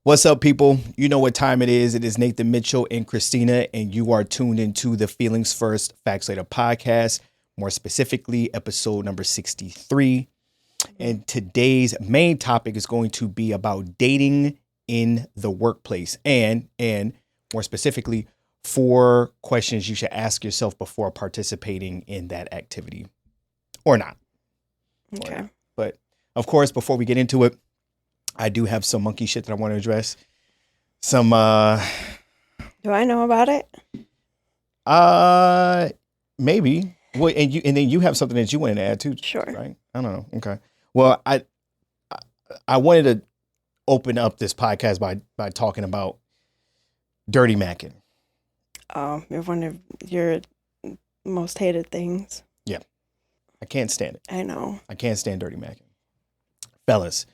What's up, people? You know what time it is. It is Nathan Mitchell and Cristina, and you are tuned into the Feelings First, Facts Later podcast, more specifically, episode number 63. And today's main topic is going to be about dating in the workplace and more specifically, 4 questions you should ask yourself before participating in that activity or not. Okay. But of course, before we get into it, I do have some monkey shit that I want to address. Some Do I know about it? Maybe. Well, and then you have something that you wanted to add too. Sure. Right? I don't know. Okay. Well, I wanted to open up this podcast by talking about dirty macking. Oh, you're one of your most hated things. Yeah. I can't stand it. I know. I can't stand dirty macking. Fellas,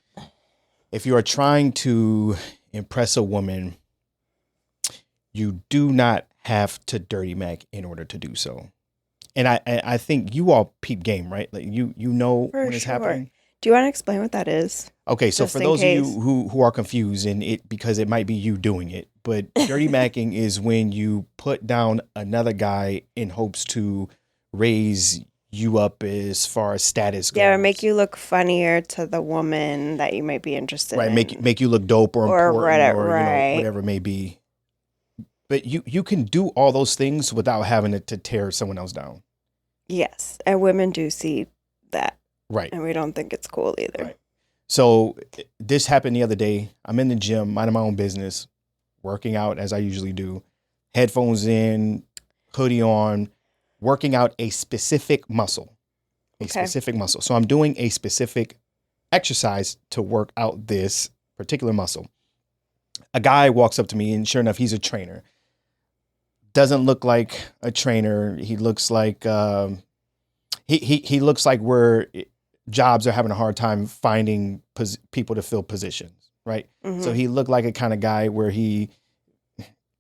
if you are trying to impress a woman, you do not have to dirty mac in order to do so. And I think you all peep game, right? Like you know For when it's sure. happening. Do you want to explain what that is? Okay, so Just for in those case. of you who are confused, and it because it might be you doing it, but dirty macking is when you put down another guy in hopes to raise you up as far as status goes. Yeah, or make you look funnier to the woman that you might be interested right, in. make you look dope or important or right. whatever it may be. But you can do all those things without having to tear someone else down. Yes, and women do see that, Right. and we don't think it's cool either. Right. So this happened the other day. I'm in the gym, minding my own business, working out as I usually do, headphones in, hoodie on, working out a specific muscle, specific muscle. So I'm doing a specific exercise to work out this particular muscle. A guy walks up to me, and sure enough, he's a trainer. Doesn't look like a trainer. He looks like he looks like where jobs are having a hard time finding people to fill positions, right? Mm-hmm. So he looked like a kind of guy where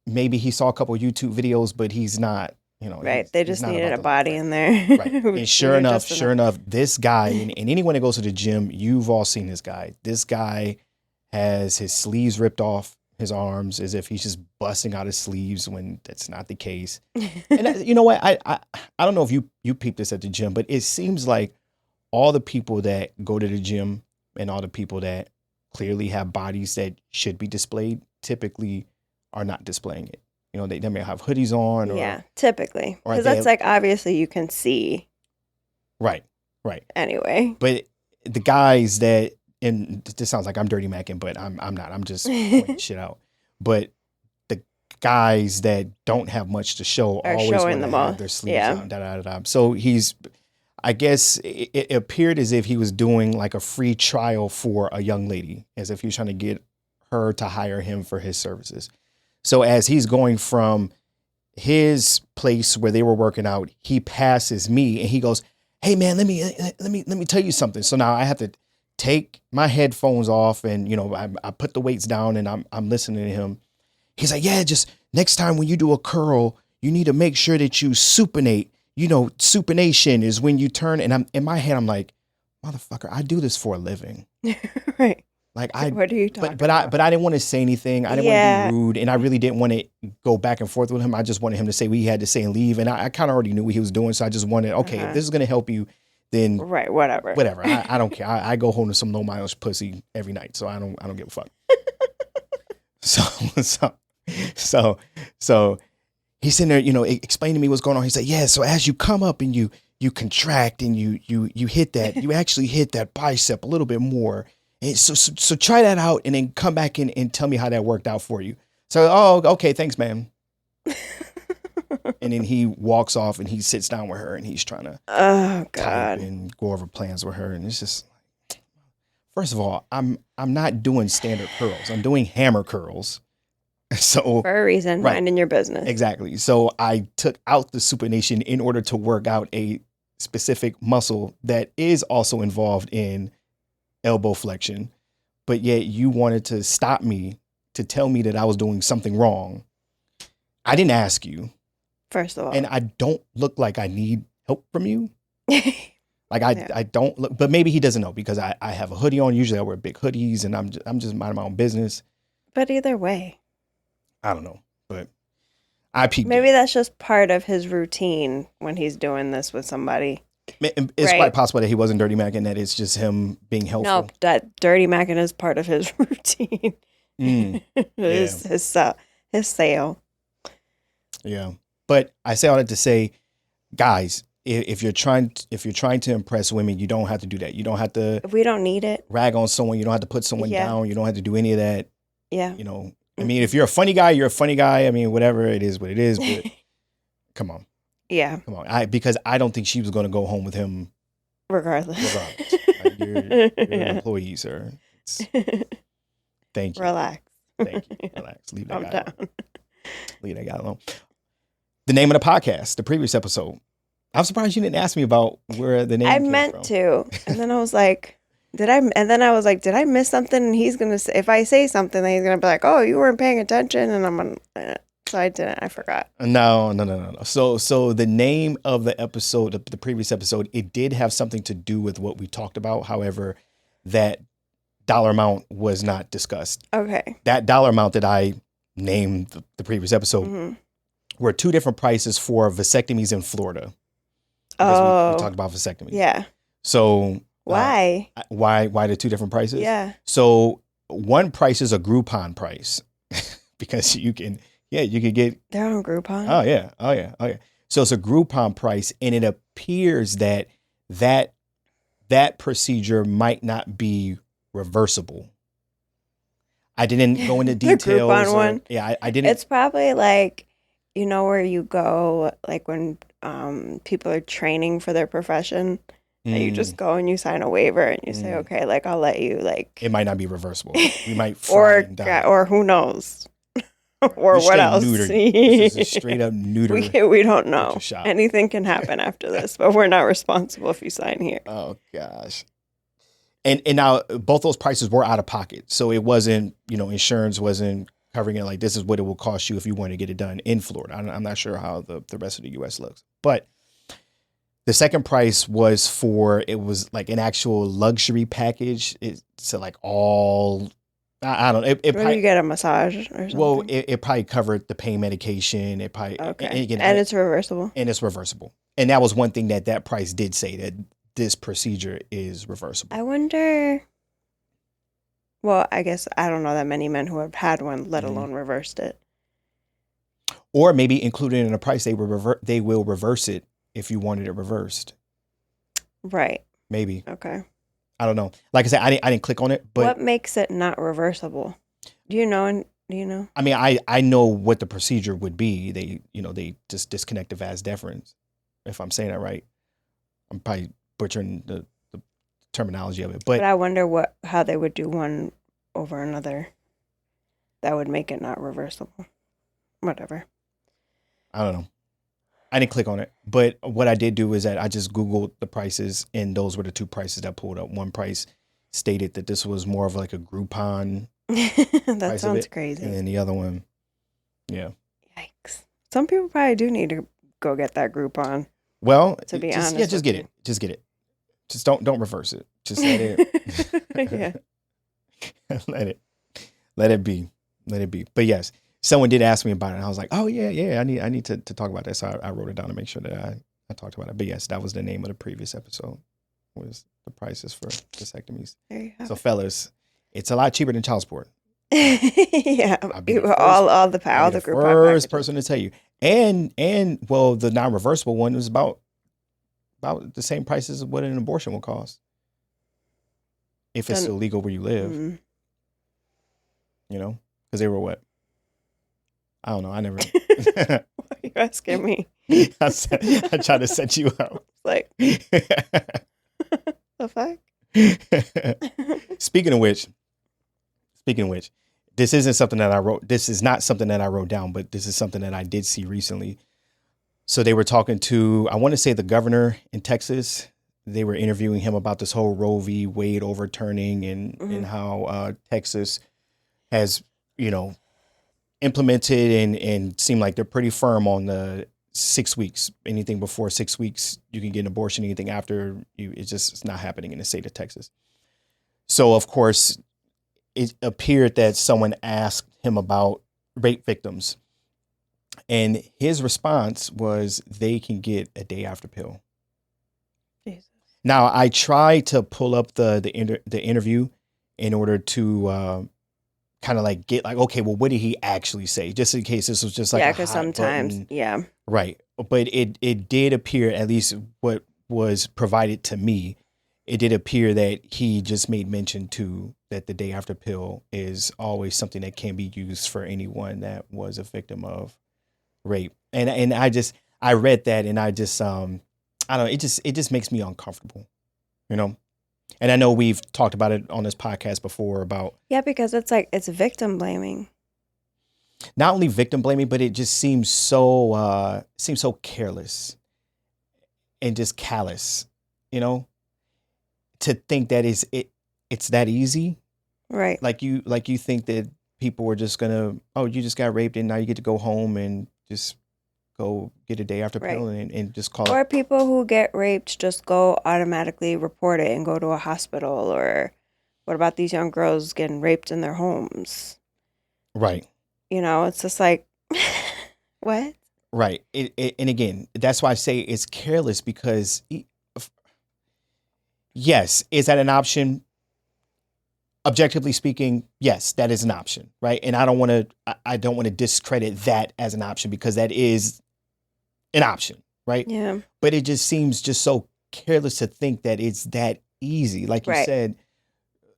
maybe he saw a couple of YouTube videos, but he's not, Right. They just needed a the body life, in there. right? And sure enough, this guy, and anyone that goes to the gym, you've all seen this guy. This guy has his sleeves ripped off his arms as if he's just busting out his sleeves when that's not the case. And you know what? I don't know if you peep this at the gym, but it seems like all the people that go to the gym and all the people that clearly have bodies that should be displayed typically are not displaying it. They may have hoodies on. Yeah, typically. or Because that's like, obviously you can see. Right. Anyway. But the guys that, and this sounds like I'm dirty macking, but I'm not. I'm just pointing shit out. But the guys that don't have much to show Are always showing want to them have all. their sleeves Yeah. on. So I guess it appeared as if he was doing like a free trial for a young lady, as if he was trying to get her to hire him for his services. So as he's going from his place where they were working out, he passes me and he goes, "Hey man, let me tell you something." So now I have to take my headphones off and I put the weights down and I'm listening to him. He's like, "Yeah, just next time when you do a curl, you need to make sure that you supinate. Supination is when you turn." And I'm in my head, I'm like, "Motherfucker, I do this for a living." Right. Like What are you talking about? But I didn't want to say anything. I didn't want to be rude, and I really didn't want to go back and forth with him. I just wanted him to say what he had to say and leave. And I kind of already knew what he was doing, so I just wanted, okay, if this is gonna help you, then right, whatever. I don't care. I go home to some low mileage pussy every night, so I don't give a fuck. So he's sitting there, explaining to me what's going on. He said, "Yeah, so as you come up and you contract and you hit that, you actually hit that bicep a little bit more. And so try that out and then come back in and tell me how that worked out for you." So, okay, thanks, man. And then he walks off and he sits down with her and he's trying to type and go over plans with her. And it's just, first of all, I'm not doing standard curls. I'm doing hammer curls. So for a reason, right, minding your business. Exactly. So I took out the supination in order to work out a specific muscle that is also involved in elbow flexion, but yet you wanted to stop me to tell me that I was doing something wrong. I didn't ask you. First of all. And I don't look like I need help from you. Like I don't look, but maybe he doesn't know because I have a hoodie on. Usually I wear big hoodies and I'm just minding my own business. But either way, I don't know, but I peeped maybe it. that's just part of his routine when he's doing this with somebody. It's Right. quite possible that he wasn't dirty Mac and that it's just him being helpful. No, that dirty macking is part of his routine. Yeah. his sale. Yeah. But I say all that to say, guys, if you're trying to impress women, you don't have to do that. You don't have to If we don't need it, rag on someone. You don't have to put someone Yeah. down. You don't have to do any of that. yeah. You know, I mean, if you're a funny guy, you're a funny guy. I mean, whatever it is, what it is. But come on, Yeah, come on. Because I don't think she was going to go home with him regardless. Like, you're an employee, sir. Thank you. Relax. Thank you. Relax. Leave that Calm guy down. alone. Leave that guy alone. The name of the podcast, the previous episode. I'm surprised you didn't ask me about where the name I came meant from. to, and then I was like, did I miss something? And he's gonna say, if I say something, then he's gonna be like, oh, you weren't paying attention, and I'm gonna. So I didn't. I forgot. No. So the name of the episode, the previous episode, it did have something to do with what we talked about. However, that dollar amount was not discussed. Okay. That dollar amount that I named the previous episode were two different prices for vasectomies in Florida. Because we talked about vasectomies. Yeah. So Why? Why the two different prices? Yeah. So one price is a Groupon price because you can get. They're on Groupon. Oh yeah. So it's a Groupon price, and it appears that procedure might not be reversible. I didn't go into The details. Groupon one? Yeah, I didn't. It's probably like, you know, where you go, like when people are training for their profession, and you just go and you sign a waiver and you say, okay, like I'll let you, like. It might not be reversible. We might fry and die. Or who knows. Or You're what straight else? neutered. This is a straight up neuter. We don't know. shot. Anything can happen after this, but we're not responsible if you sign here. Oh gosh. And now both those prices were out of pocket. So it wasn't, insurance wasn't covering it. Like, this is what it will cost you if you want to get it done in Florida. I'm not sure how the rest of the U.S. looks. But the second price was it was like an actual luxury package. It's like all, I don't know. It Where probably, you get a massage or something? well, it probably covered the pain medication. It probably, okay. and again, and it's reversible. And it's reversible. And that was one thing that price did say, that this procedure is reversible. I wonder. Well, I guess I don't know that many men who have had one, let alone reversed it. Or maybe included in the price, they will reverse it if you wanted it reversed. Right. Maybe. Okay. I don't know. Like I said, I didn't click on it, but What makes it not reversible? Do you know? I mean, I know what the procedure would be. They just disconnect the vas deferens. If I'm saying that right, I'm probably butchering the terminology of it, But I wonder how they would do one over another. That would make it not reversible. Whatever. I don't know. I didn't click on it, but what I did do is that I just Googled the prices, and those were the two prices that pulled up. One price stated that this was more of like a Groupon. That sounds crazy. And then the other one, yeah. Yikes. Some people probably do need to go get that Groupon. Well, to be honest, just get it. Just get it. Just don't reverse it. Just let it. Yeah. Let it be. Let it be. But yes, someone did ask me about it, and I was like, oh yeah. I need to talk about that. So I wrote it down to make sure that I talked about it. But yes, that was the name of the previous episode. Was the prices for vasectomies. There you go. So fellas, it's a lot cheaper than child support. Yeah. All the Groupon first packages. person to tell you. And well, the non-reversible one was about the same price as what an abortion will cost. If it's still legal where you live. Because they were what? I don't know. I never. Why are you asking me? I tried to set you up. Like, the fuck? Speaking of which, this isn't something that I wrote. This is not something that I wrote down, but this is something that I did see recently. So they were talking to, I want to say, the governor in Texas. They were interviewing him about this whole Roe v. Wade overturning and how Texas has, implemented and seemed like they're pretty firm on the 6 weeks. Anything before 6 weeks, you can get an abortion. Anything after, it's not happening in the state of Texas. So, of course, it appeared that someone asked him about rape victims, and his response was they can get a day after pill. Jesus. Now I tried to pull up the interview in order to kind of like get like, okay, well, what did he actually say? Just in case this was just like Yeah, a because hot sometimes, button. yeah. Right. But it did appear, at least what was provided to me, it did appear that he just made mention to that the day after pill is always something that can be used for anyone that was a victim of rape. And I read that and I just I don't know, it just makes me uncomfortable, you know? And I know we've talked about it on this podcast before about Yeah, because it's like, it's victim blaming. not only victim blaming, but it just seems so careless and just callous, you know, to think that it's that easy. Right. Like you think that people were just gonna, oh, you just got raped and now you get to go home and just go get a day after pill and just call Or it. people who get raped just go automatically report it and go to a hospital. Or what about these young girls getting raped in their homes? Right. You know, it's just like, what? Right. And again, that's why I say it's careless because yes, is that an option? Objectively speaking, yes, that is an option, right? And I don't want to discredit that as an option because that is an option, right? Yeah. But it just seems just so careless to think that it's that easy, like you said,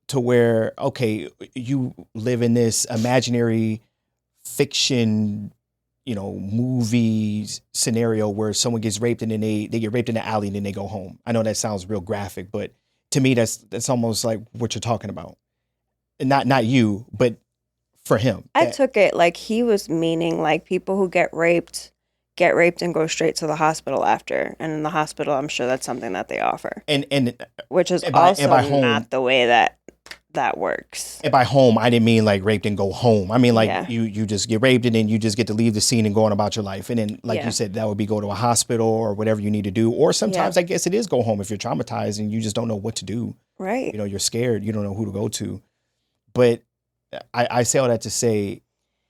to where, okay, you live in this imaginary fiction, you know, movie scenario where someone gets raped and then they get raped in the alley and then they go home. I know that sounds real graphic, but to me, that's almost like what you're talking about. Not you, but for him. I took it like he was meaning like people who get raped and go straight to the hospital after. And in the hospital, I'm sure that's something that they offer. And which is and by also not the way that works. And by home, I didn't mean like raped and go home. I mean like Yeah. you just get raped and then you just get to leave the scene and go on about your life. And then like you said, that would be go to a hospital or whatever you need to do. Or sometimes I guess it is go home if you're traumatized and you just don't know what to do. Right. You know, you're scared. You don't know who to go to. But I say all that to say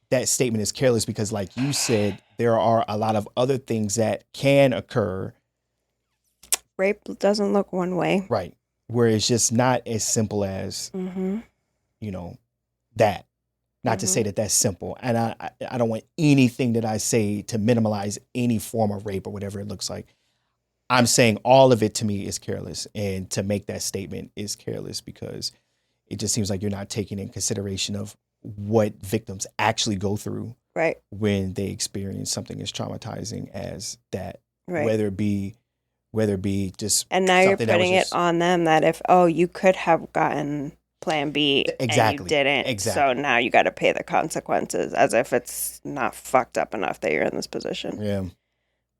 that statement is careless because like you said, there are a lot of other things that can occur. Rape doesn't look one way. Right. Where it's just not as simple as, you know, that. Not to say that that's simple. And I don't want anything that I say to minimize any form of rape or whatever it looks like. I'm saying all of it to me is careless. And to make that statement is careless because it just seems like you're not taking in consideration of what victims actually go through when they experience something as traumatizing as that. Right. Whether it be just and now you're putting it on them that if you could have gotten plan B and you didn't, so now you got to pay the consequences as if it's not fucked up enough that you're in this position. Yeah,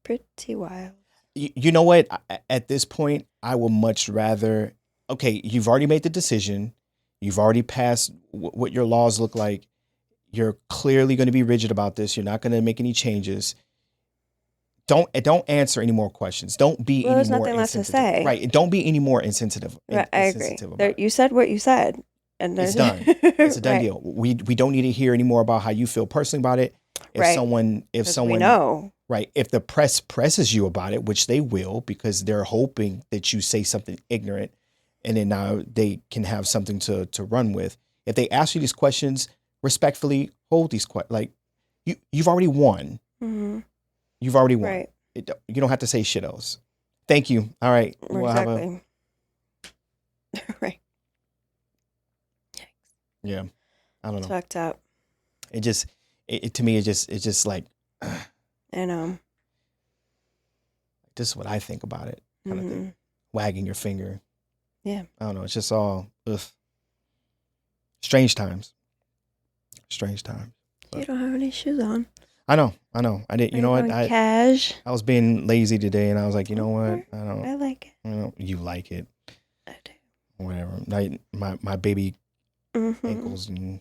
pretty wild. You know what? At this point, I would much rather. Okay, you've already made the decision. You've already passed what your laws look like. You're clearly going to be rigid about this. You're not going to make any changes. Don't answer any more questions. Don't be any more insensitive. There's nothing left to say. Right. Don't be any more insensitive. Right, I agree. You said what you said. And it's done. It's a done deal. We don't need to hear any more about how you feel personally about it. If someone we know. Right. If the press presses you about it, which they will, because they're hoping that you say something ignorant and then now they can have something to run with. If they ask you these questions, respectfully hold these questions. Like you've already won. Mm-hmm. You've already won. Right. You don't have to say shit else. Thank you. All right. Exactly. Right. Yeah. I don't know. It's fucked up. It just, to me, it's just like. I know. This is what I think about it. Kind of thing. Wagging your finger. Yeah. I don't know. It's just all strange times. Strange times. But you don't have any shoes on. I know. I did. You know what? Cash. I was being lazy today, and I was like, you know what? I like it. You know, you like it. I do. Whatever. My baby ankles and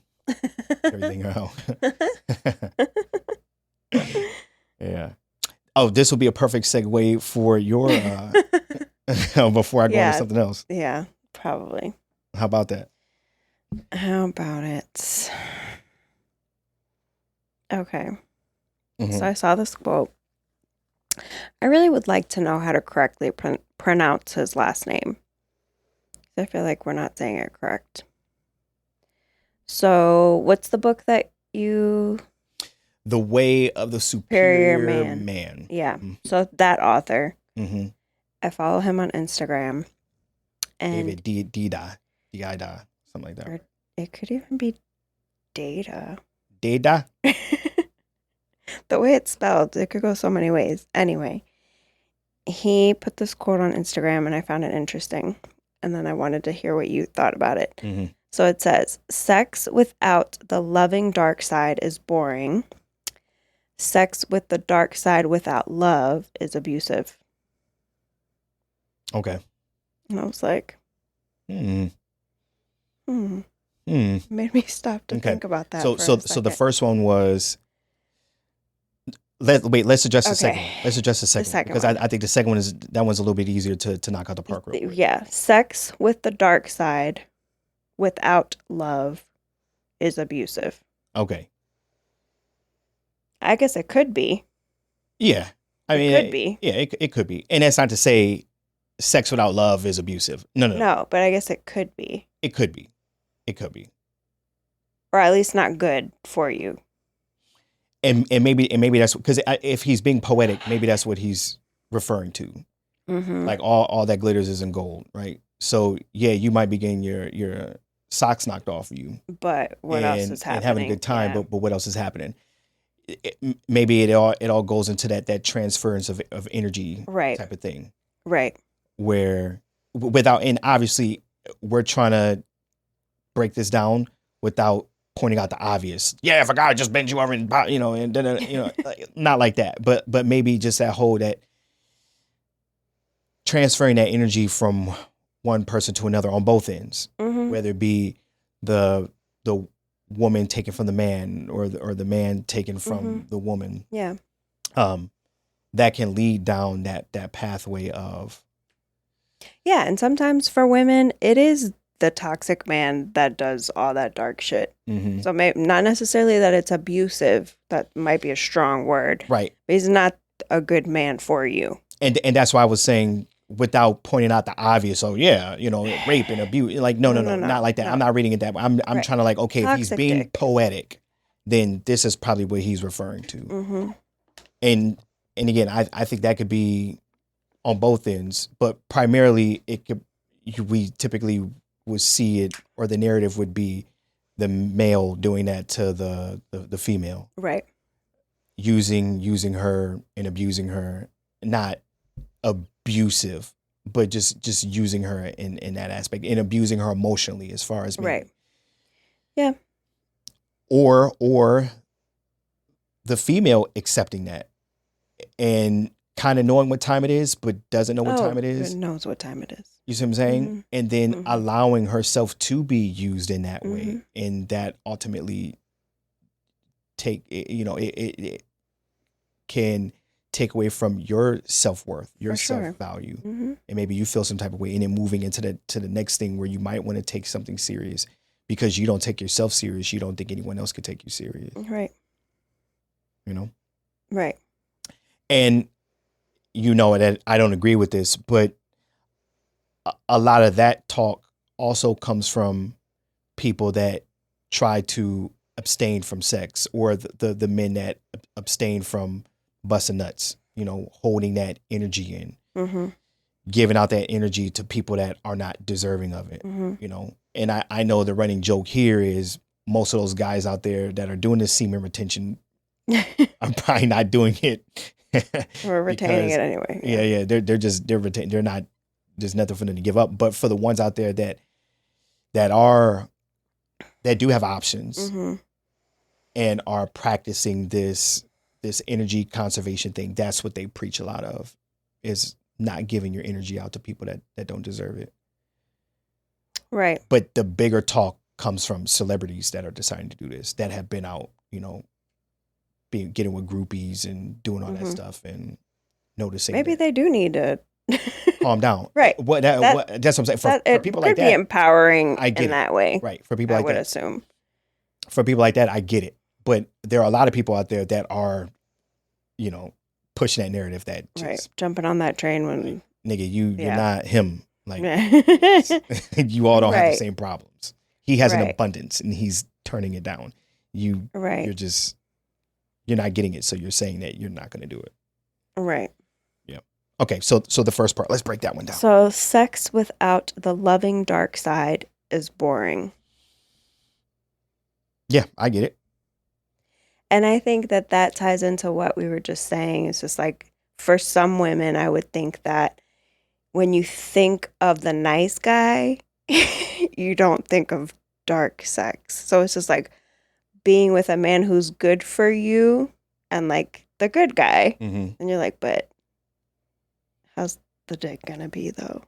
everything out. Yeah. Oh, this will be a perfect segue for your. Before I go on to something else. Yeah, probably. How about that? How about it? Okay. Mm-hmm. So I saw this quote. I really would like to know how to correctly pronounce his last name. I feel like we're not saying it correct. So, what's the book that you... The Way of the Superior Man. Yeah. Mm-hmm. So that author, Mm-hmm. I follow him on Instagram, and David Dida, something like that. or it could even be Data. Dida. The way it's spelled, it could go so many ways. Anyway, he put this quote on Instagram, and I found it interesting, and then I wanted to hear what you thought about it. Mm-hmm. So it says, "Sex without the loving dark side is boring. Sex with the dark side without love is abusive." Okay. And I was like, Mm-hmm. Made me stop to think about that. So the first one was. Let's address the second one. Let's address the second one, because I think the second one one's a little bit easier to knock out the park real quick. Yeah. Sex with the dark side without love is abusive. Okay. I guess it could be. Yeah. It could be. Yeah, it could be. And that's not to say sex without love is abusive. No, but I guess it could be. It could be. It could be. Or at least not good for you. And maybe that's because if he's being poetic, maybe that's what he's referring to. Mm-hmm. Like all that glitters isn't gold, right? So yeah, you might be getting your socks knocked off of you, but what else is happening? And having a good time, yeah. but what else is happening? Maybe it all goes into that transference of energy, right, type of thing, right? Where without, and obviously we're trying to break this down without pointing out the obvious. Yeah, if a guy just bends you over and not like that, but maybe just that transferring that energy from one person to another on both ends, mm-hmm. whether it be the woman taken from the man or the man taken from mm-hmm. the woman. Yeah. That can lead down that pathway of. Yeah, and sometimes for women, it is the toxic man that does all that dark shit. Mm-hmm. So not necessarily that it's abusive. That might be a strong word. Right. But he's not a good man for you. And that's why I was saying, without pointing out the obvious, rape and abuse. Like, no, not like that. No. I'm not reading it that way. I'm right. trying to okay, toxic if he's being poetic, then this is probably what he's referring to. Mm-hmm. And again, I think that could be on both ends, but primarily we typically would see it, or the narrative would be the male doing that to the female. Right. Using her and abusing her, not abusive, but just using her in that aspect, and abusing her emotionally, as far as me. Right. Yeah. Or the female accepting that and kind of knowing what time it is, but doesn't know what time it is. Knows what time it is. You see what I'm saying? Mm-hmm. And then mm-hmm. allowing herself to be used in that mm-hmm. way, and that ultimately it can take away from your self-worth, your self-value, mm-hmm. and maybe you feel some type of way, and then moving into the next thing where you might want to take something serious because you don't take yourself serious. You don't think anyone else could take you serious. Right. Right. And that I don't agree with this, but a lot of that talk also comes from people that try to abstain from sex, or the men that abstain from busting nuts, holding that energy in, mm-hmm. giving out that energy to people that are not deserving of it, mm-hmm. And I know the running joke here is most of those guys out there that are doing this semen retention are probably not doing it. We're retaining it anyway. Yeah. They're retaining. They're not. There's nothing for them to give up. But for the ones out there that do have options, mm-hmm. and are practicing this energy conservation thing, that's what they preach a lot of, is not giving your energy out to people that don't deserve it. Right. But the bigger talk comes from celebrities that are deciding to do this, that have been out, getting with groupies and doing all mm-hmm. that stuff, and noticing. Maybe they do need to calm down. Right. That's what I'm saying. For people like that, it could be empowering I get in it. that way. Right. For people I like would that. assume. For people like that, I get it. But there are a lot of people out there that are, pushing that narrative that just, right, jumping on that train when nigga, you're not him. Like right. you all don't have the Right. same problems. He has an Right. abundance and he's turning it down. You're not getting it, so you're saying that you're not going to do it. Right. Yeah. Okay, so the first part, let's break that one down. So sex without the loving dark side is boring. Yeah, I get it. And I think that ties into what we were just saying. It's just like, for some women, I would think that when you think of the nice guy, you don't think of dark sex. So it's just like being with a man who's good for you and like the good guy. Mm-hmm. And you're like, but how's the dick gonna be though?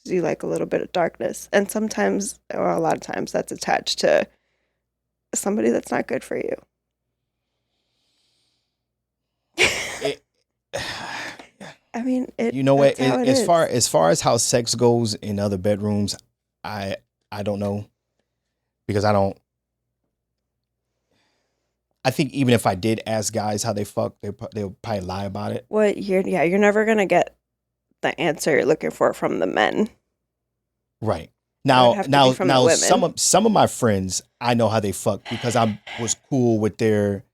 'Cause you like a little bit of darkness. And sometimes, or a lot of times, that's attached to somebody that's not good for you. I mean, you know what? As far as how sex goes in other bedrooms, I don't know, because I think even if I did ask guys how they fuck, they'll probably lie about it. Well, you're never gonna get the answer you're looking for from the men. Right. Now some of my friends, I know how they fuck because I was cool with their,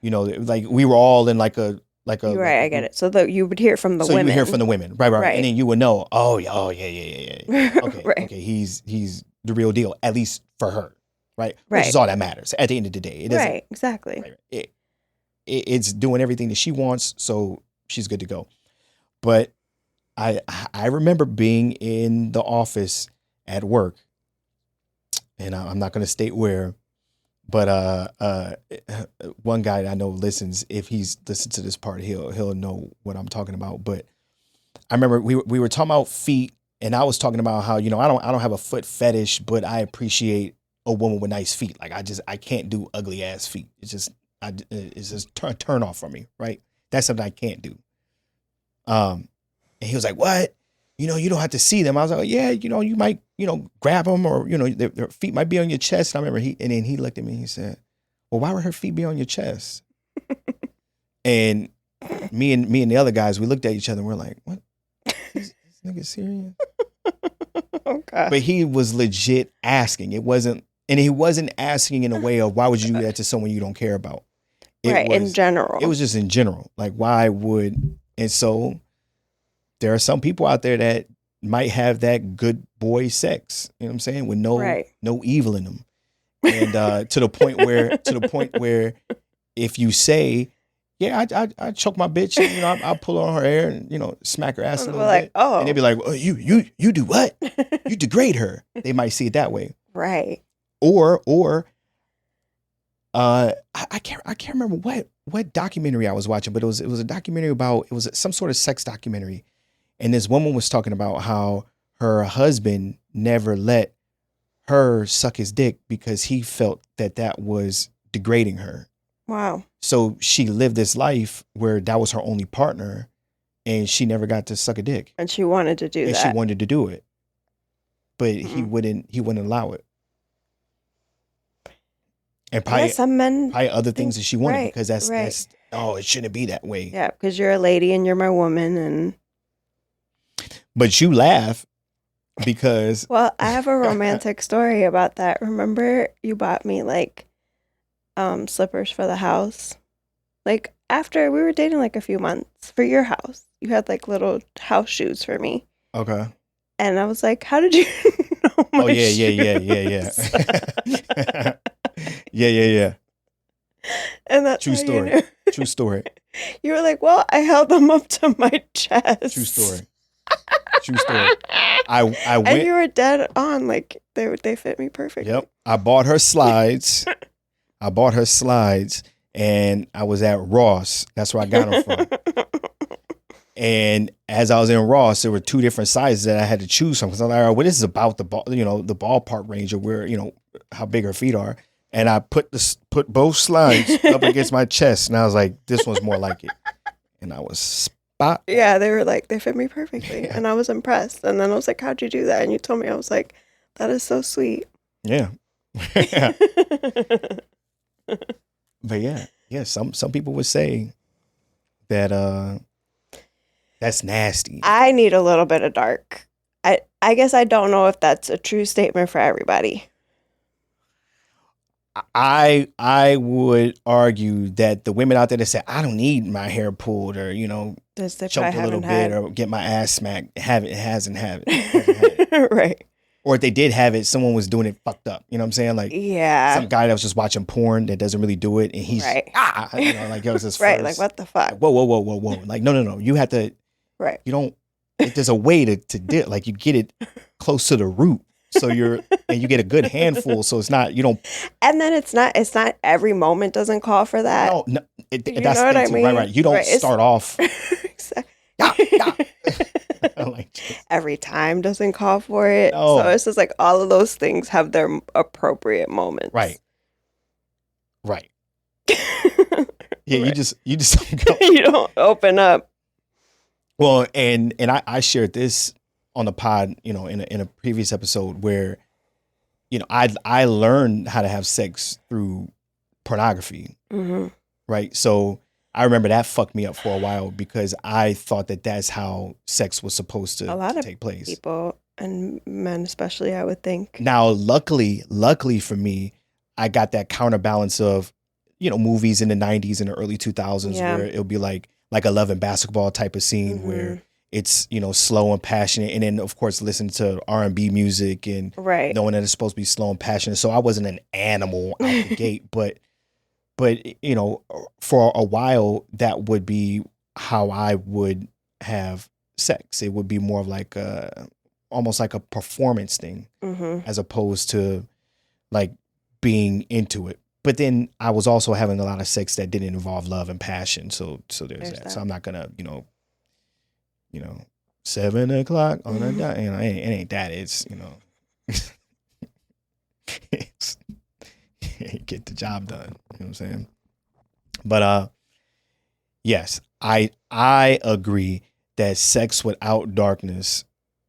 like we were all in like a. Right, I get it. So you would hear from the women. So you would hear from the women, right, and then you would know. Oh yeah. Okay, right. Okay, he's the real deal, at least for her, right? Right. Which is all that matters at the end of the day. It doesn't, right, exactly. Right. It's doing everything that she wants, so she's good to go. But I remember being in the office at work, and I'm not going to state where. But one guy I know listens. If he's listened to this part, he'll know what I'm talking about. But I remember we were talking about feet, and I was talking about how I don't have a foot fetish, but I appreciate a woman with nice feet. Like I can't do ugly ass feet. It's just turn off for me, right? That's something I can't do. And he was like, "What? You don't have to see them." I was like, "Yeah, you might, grab them, or their feet might be on your chest." And I remember then he looked at me and he said, "Well, why would her feet be on your chest?" And me and the other guys, we looked at each other and we're like, "What? This nigga serious?" Okay. But he was legit asking. He wasn't asking in a way of, why would you do that to someone you don't care about? In general. It was just in general. Like, why would? And so there are some people out there that might have that good boy sex, you know what I'm saying, with no evil in them, and to the point where if you say, "Yeah, I choke my bitch," and, I'll pull on her hair and smack her ass a little bit, and they'd be like, "Oh, you do what? You degrade her." They might see it that way, right? Or I can't remember what documentary I was watching, but it was a documentary about, it was some sort of sex documentary. And this woman was talking about how her husband never let her suck his dick because he felt that was degrading her. Wow. So she lived this life where that was her only partner, and she never got to suck a dick. And she wanted to do that. And she wanted to do it. But he wouldn't allow it. And probably, some men probably other things that she wanted, because that's it shouldn't be that way. Yeah, because you're a lady and you're my woman, and but you laugh because well, I have a romantic story about that. Remember, you bought me like slippers for the house, like after we were dating like a few months for your house. You had like little house shoes for me. Okay. And I was like, "How did you know my shoes?" Yeah. And that's true story. You know. True story. You were like, "Well, I held them up to my chest." True story. I went, and you were dead on. Like they fit me perfectly. Yep. I bought her slides. And I was at Ross. That's where I got them from. And as I was in Ross, there were two different sizes that I had to choose from, because I'm like, all right, well, this is about the ballpark range of where, how big her feet are. And I put both slides up against my chest, and I was like, this one's more like it. And I was bop. Yeah, they were like, they fit me perfectly. And I was impressed. And then I was like, how'd you do that? And you told me, I was like, that is so sweet. Yeah. But yeah, some people would say that that's nasty. I need a little bit of dark. I guess I don't know if that's a true statement for everybody. I would argue that the women out there that say I don't need my hair pulled or choked a little bit or get my ass smacked hasn't had it. Right. Or if they did have it, someone was doing it fucked up. You know what I'm saying? Like some guy that was just watching porn that doesn't really do it, and he's like it was his right. first. Like what the fuck? Like, whoa. Like no. You have to. Right. You don't. There's a way to do it. Like you get it close to the root, so you get a good handful. So it's not you don't. And then it's not every moment doesn't call for that. No. That's the thing I mean? Right. You don't start off. Every time doesn't call for it. No. So it's just like all of those things have their appropriate moments. Right. Yeah, right. you just don't go. You don't open up. Well, and I shared this on the pod, in a previous episode where, I learned how to have sex through pornography, right? So I remember that fucked me up for a while because I thought that that's how sex was supposed to take place. People and men especially, I would think. Now, luckily for me, I got that counterbalance of, movies in the 90s and the early 2000s where it'll be like a Love and Basketball type of scene where it's, slow and passionate. And then, of course, listen to R&B music and knowing that it's supposed to be slow and passionate. So I wasn't an animal out the gate. But, for a while, that would be how I would have sex. It would be more of like almost like a performance thing as opposed to like being into it. But then I was also having a lot of sex that didn't involve love and passion. So there's that. So I'm not gonna, 7 o'clock on a dot. It ain't that. It's it's get the job done. You know what I'm saying? But yes, I agree that sex without darkness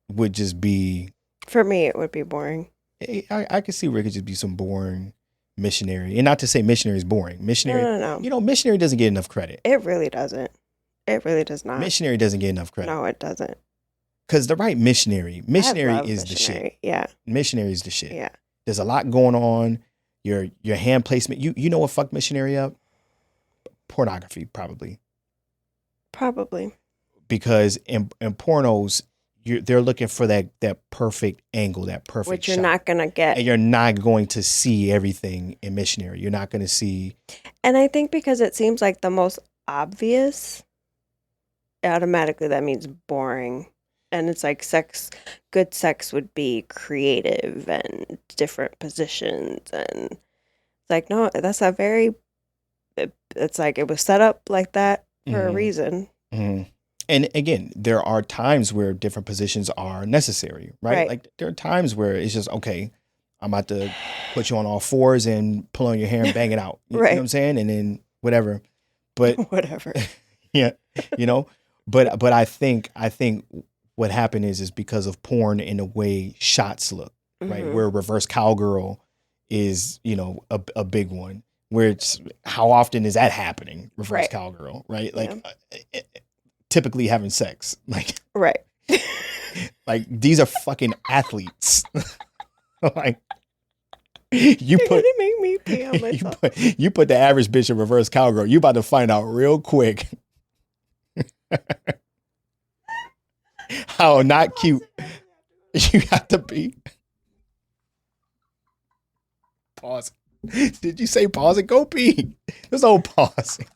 would just be. For me, it would be boring. I could see where it could just be some boring missionary, and not to say missionary is boring. Missionary, no. Missionary doesn't get enough credit. It really doesn't. It really does not. Missionary doesn't get enough credit. No, it doesn't. Because the right missionary is the shit. Yeah, missionary is the shit. Yeah, there's a lot going on. Your hand placement. You know what fucked missionary up? Pornography, probably. Because in pornos, they're looking for that perfect angle, that perfect which you're shot. not going to get. And you're not going to see everything in missionary. You're not going to see. And I think because it seems like the most obvious, automatically that means boring. And it's like good sex would be creative and different positions. And it's like, no, that's it's like it was set up like that for a reason. Mm-hmm. And again, there are times where different positions are necessary, right? Like there are times where it's just, okay, I'm about to put you on all fours and pull on your hair and bang it out. You know what I'm saying? And then whatever. But whatever. Yeah. But I think what happened is because of porn and the way shots look, right? Where reverse cowgirl is, a big one. Where it's how often is that happening? Reverse cowgirl, right? Like typically having sex, like like these are fucking athletes. Like you put make me pee on myself. You put the average bitch in reverse cowgirl. You about to find out real quick how not cute you have to be. Pause. Did you say pause and go pee? There's no pausing.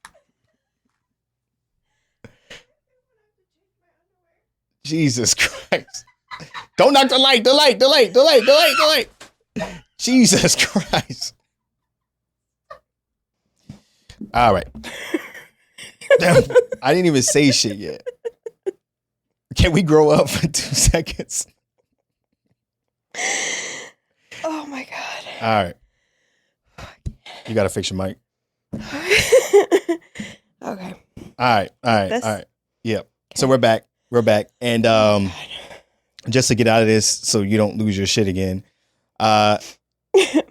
Jesus Christ. Don't knock the light. Jesus Christ. All right. I didn't even say shit yet. Can we grow up for 2 seconds? Oh my God. All right. You got to fix your mic. Okay. All right. Yep. So we're back. And just to get out of this so you don't lose your shit again,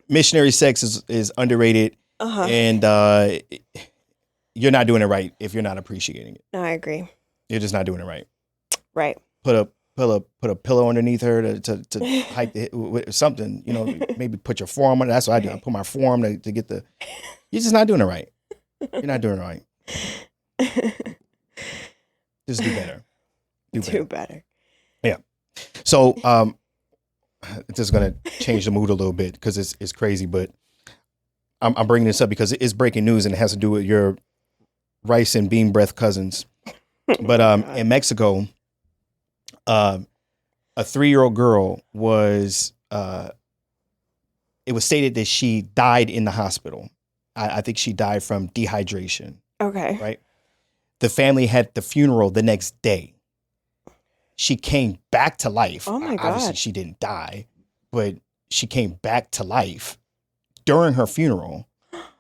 missionary sex is underrated. And you're not doing it right if you're not appreciating it. No, I agree. You're just not doing it right. Right. Put a pillow underneath her to hike with something, maybe put your forearm on it. That's what I do. I put my forearm to get the. You're just not doing it right. You're not doing it right. Just do better. Do better. Yeah. So it's just gonna change the mood a little bit because it's crazy, but I'm bringing this up because it's breaking news and it has to do with your rice and bean breath cousins. But in Mexico, a 3-year-old girl was it was stated that she died in the hospital. I think she died from dehydration. Okay. Right. The family had the funeral the next day. She came back to life. Oh my God. Obviously, she didn't die, but she came back to life during her funeral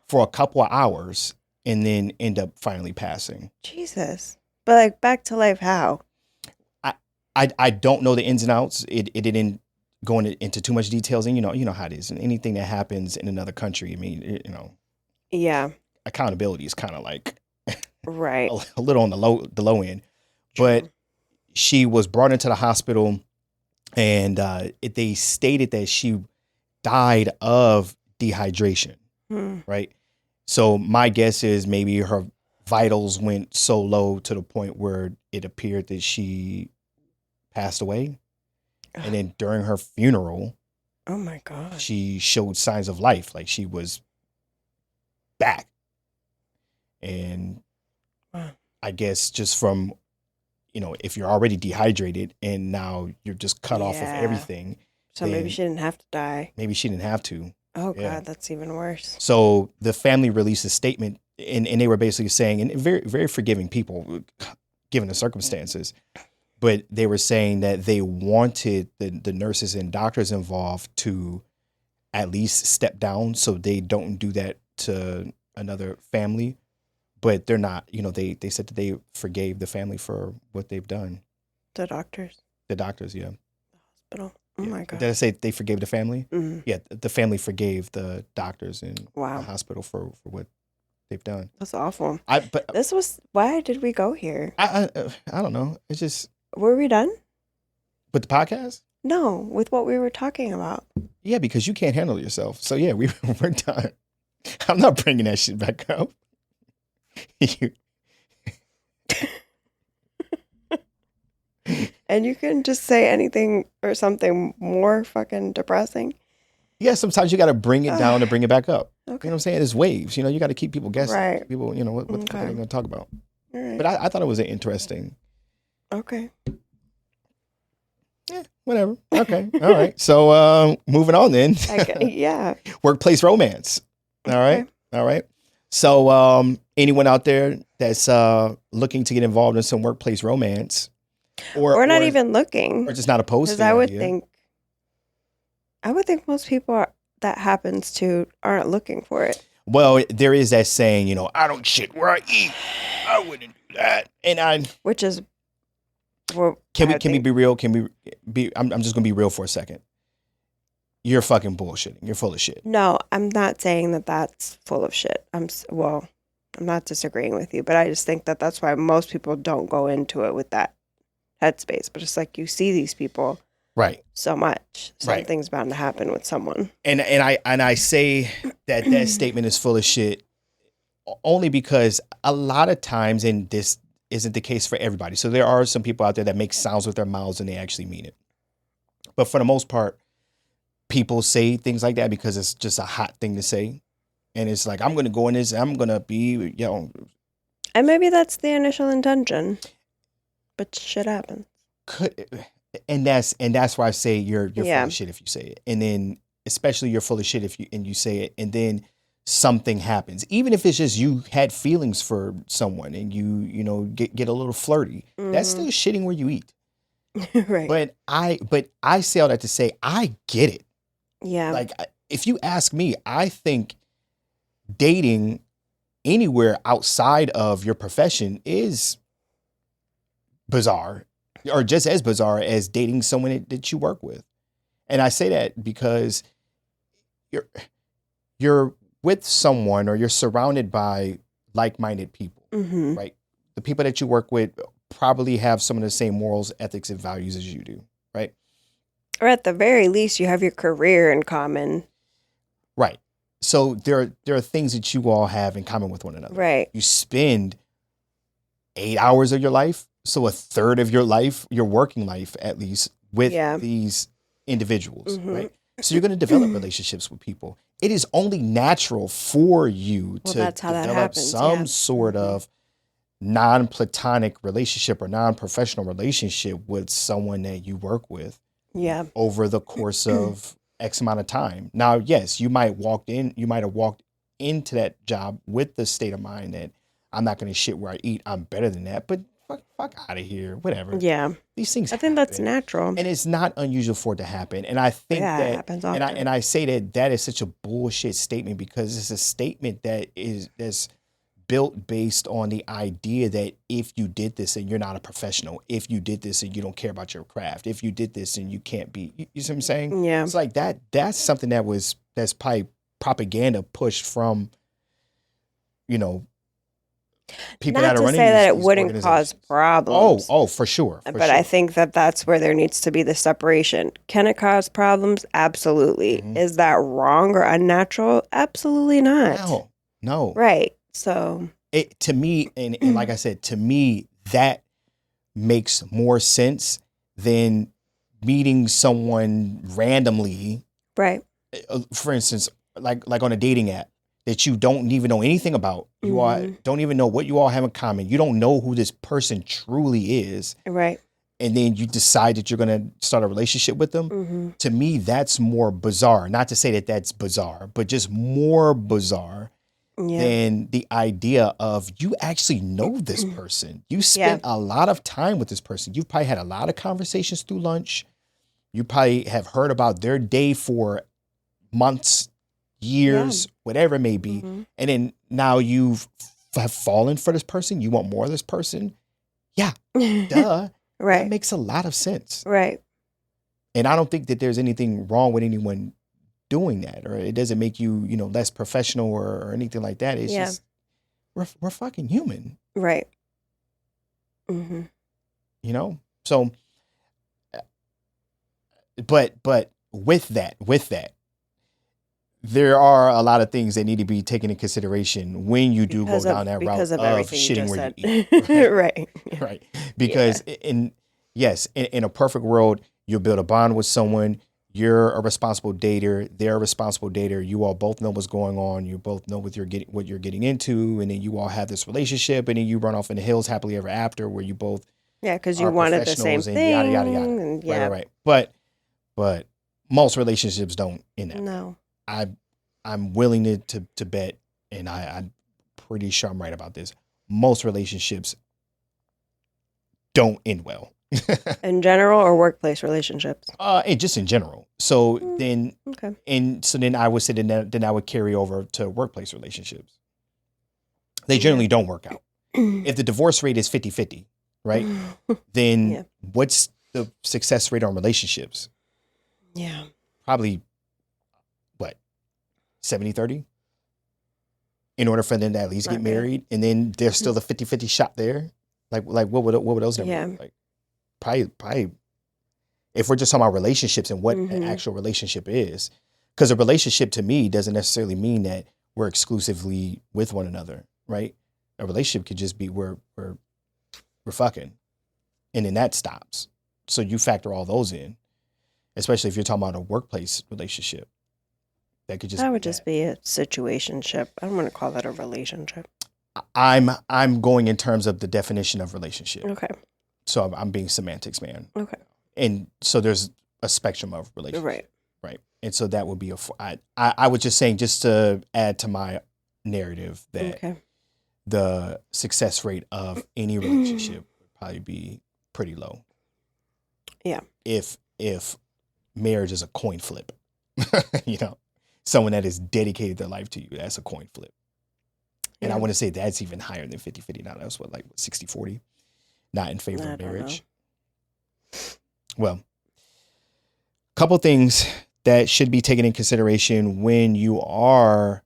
for a couple of hours and then end up finally passing. Jesus. But like back to life, how? I don't know the ins and outs. It didn't go into too much details. And you know how it is. And anything that happens in another country, I mean, Yeah. accountability is kind of like right. a little on the low end. But she was brought into the hospital and they stated that she died of dehydration. Right. So my guess is maybe her vitals went so low to the point where it appeared that she passed away. And then during her funeral, oh my God, she showed signs of life, like she was back. And I guess just from, if you're already dehydrated and now you're just cut off of everything. So maybe she didn't have to die. Maybe she didn't have to. Oh God, that's even worse. So the family released a statement and they were basically saying, and very, very forgiving people given the circumstances, but they were saying that they wanted the nurses and doctors involved to at least step down so they don't do that to another family. But they're not, they said that they forgave the family for what they've done. The doctors? The doctors, yeah. The hospital. Oh my God. Did I say they forgave the family? Mm-hmm. Yeah, the family forgave the doctors in the hospital for what they've done. That's awful. But why did we go here? I don't know. It's just. Were we done? With the podcast? No, with what we were talking about. Yeah, because you can't handle yourself. So yeah, we're done. I'm not bringing that shit back up. And you can just say anything or something more fucking depressing. Yeah, sometimes you got to bring it down to bring it back up. Okay. You know what I'm saying? It's waves. You got to keep people guessing. Right. People, what they're going to talk about. All right. But I thought it was an interesting. Okay. Yeah, whatever. Okay. All right. So moving on then. Yeah. Workplace romance. All right. Okay. All right. So anyone out there that's looking to get involved in some workplace romance, or not even looking, or just not opposed to it, I would think most people that happens to aren't looking for it. Well, there is that saying, I don't shit where I eat. I wouldn't do that. And which is, can we be real? Can we be? I'm just gonna be real for a second. You're fucking bullshitting. You're full of shit. No, I'm not saying that that's full of shit. I'm not disagreeing with you, but I just think that that's why most people don't go into it with that headspace. But it's like you see these people, right? So much something's bound to happen with someone. And I say that statement is full of shit only because a lot of times, and this isn't the case for everybody. So there are some people out there that make sounds with their mouths and they actually mean it. But for the most part, people say things like that because it's just a hot thing to say. And it's like, I'm going to go in this, I'm going to be, And maybe that's the initial intention. But shit happens. And that's why I say you're full of shit if you say it. And then especially you're full of shit if you say it and then something happens. Even if it's just you had feelings for someone and you get a little flirty. Mm-hmm. That's still shitting where you eat. Right. But I say all that to say I get it. Yeah. Like if you ask me, I think dating anywhere outside of your profession is bizarre, or just as bizarre as dating someone that you work with. And I say that because you're with someone, or you're surrounded by like-minded people, Mm-hmm. right? The people that you work with probably have some of the same morals, ethics, and values as you do, right? Or at the very least, you have your career in common. Right. So there are things that you all have in common with one another. Right. You spend 8 hours of your life, so a third of your life, your working life at least, with these individuals, right? So you're going to develop relationships with people. It is only natural for you to develop some sort of non-platonic relationship or non-professional relationship with someone that you work with over the course of X amount of time. Now, yes, you might have walked into that job with the state of mind that I'm not going to shit where I eat. I'm better than that, but fuck out of here, whatever. Yeah. These things I think that's natural. And it's not unusual for it to happen. And I think that it happens often. And I say that is such a bullshit statement, because it's a statement that's built based on the idea that if you did this and you're not a professional, if you did this and you don't care about your craft, if you did this and you can't be, you see what I'm saying? Yeah. It's like that's something that's probably propaganda pushed from, people not that are to running say that it these wouldn't cause problems. Oh, for sure. But I think that's where there needs to be the separation. Can it cause problems? Absolutely. Mm-hmm. Is that wrong or unnatural? Absolutely not. No. Right. So to me, and like I said, to me, that makes more sense than meeting someone randomly. Right. For instance, like on a dating app that you don't even know anything about. You all don't even know what you all have in common. You don't know who this person truly is. Right. And then you decide that you're going to start a relationship with them. Mm-hmm. To me, that's more bizarre. Not to say that that's bizarre, but just more bizarre than the idea of you actually know this person. You spent a lot of time with this person. You've probably had a lot of conversations through lunch. You probably have heard about their day for months, years, whatever it may be. Mm-hmm. And then now have fallen for this person. You want more of this person. Yeah. Duh. Right. That makes a lot of sense. Right. And I don't think that there's anything wrong with anyone doing that, or it doesn't make you, less professional or anything like that. It's just, we're fucking human. Right. Mm-hmm. So, but with that, there are a lot of things that need to be taken into consideration when you do go down that route of shitting where you eat. Right. Right. Because in a perfect world, you'll build a bond with someone. You're a responsible dater. They're a responsible dater. You all both know what's going on. You both know what you're getting into, and then you all have this relationship, and then you run off in the hills happily ever after, where you both because you wanted the same thing. Yada yada yada. And right. But most relationships don't end that. No. I'm willing to bet, and I'm pretty sure I'm right about this. Most relationships don't end well. In general, or workplace relationships? And just in general. So then I would say then I would carry over to workplace relationships. They generally don't work out. If the divorce rate is 50-50, right? Then what's the success rate on relationships? Yeah. Probably 70-30? In order for them to at least get married, and then there's still the 50-50 shot there. Like what would those numbers look like? Probably if we're just talking about relationships and what an actual relationship is. Because a relationship to me doesn't necessarily mean that we're exclusively with one another, right? A relationship could just be we're fucking, and then that stops. So you factor all those in, especially if you're talking about a workplace relationship. That could just be a situationship. I don't want to call that a relationship. I'm going in terms of the definition of relationship. Okay. So I'm being semantics, man. Okay. And so there's a spectrum of relationships. Right. And so that would be I was just saying, just to add to my narrative, that the success rate of any relationship would probably be pretty low. Yeah. If marriage is a coin flip, someone that has dedicated their life to you, that's a coin flip. And I want to say that's even higher than 50-50 now. That's 60-40. not in favor I of don't know. marriage. Well, a couple things that should be taken in consideration when you are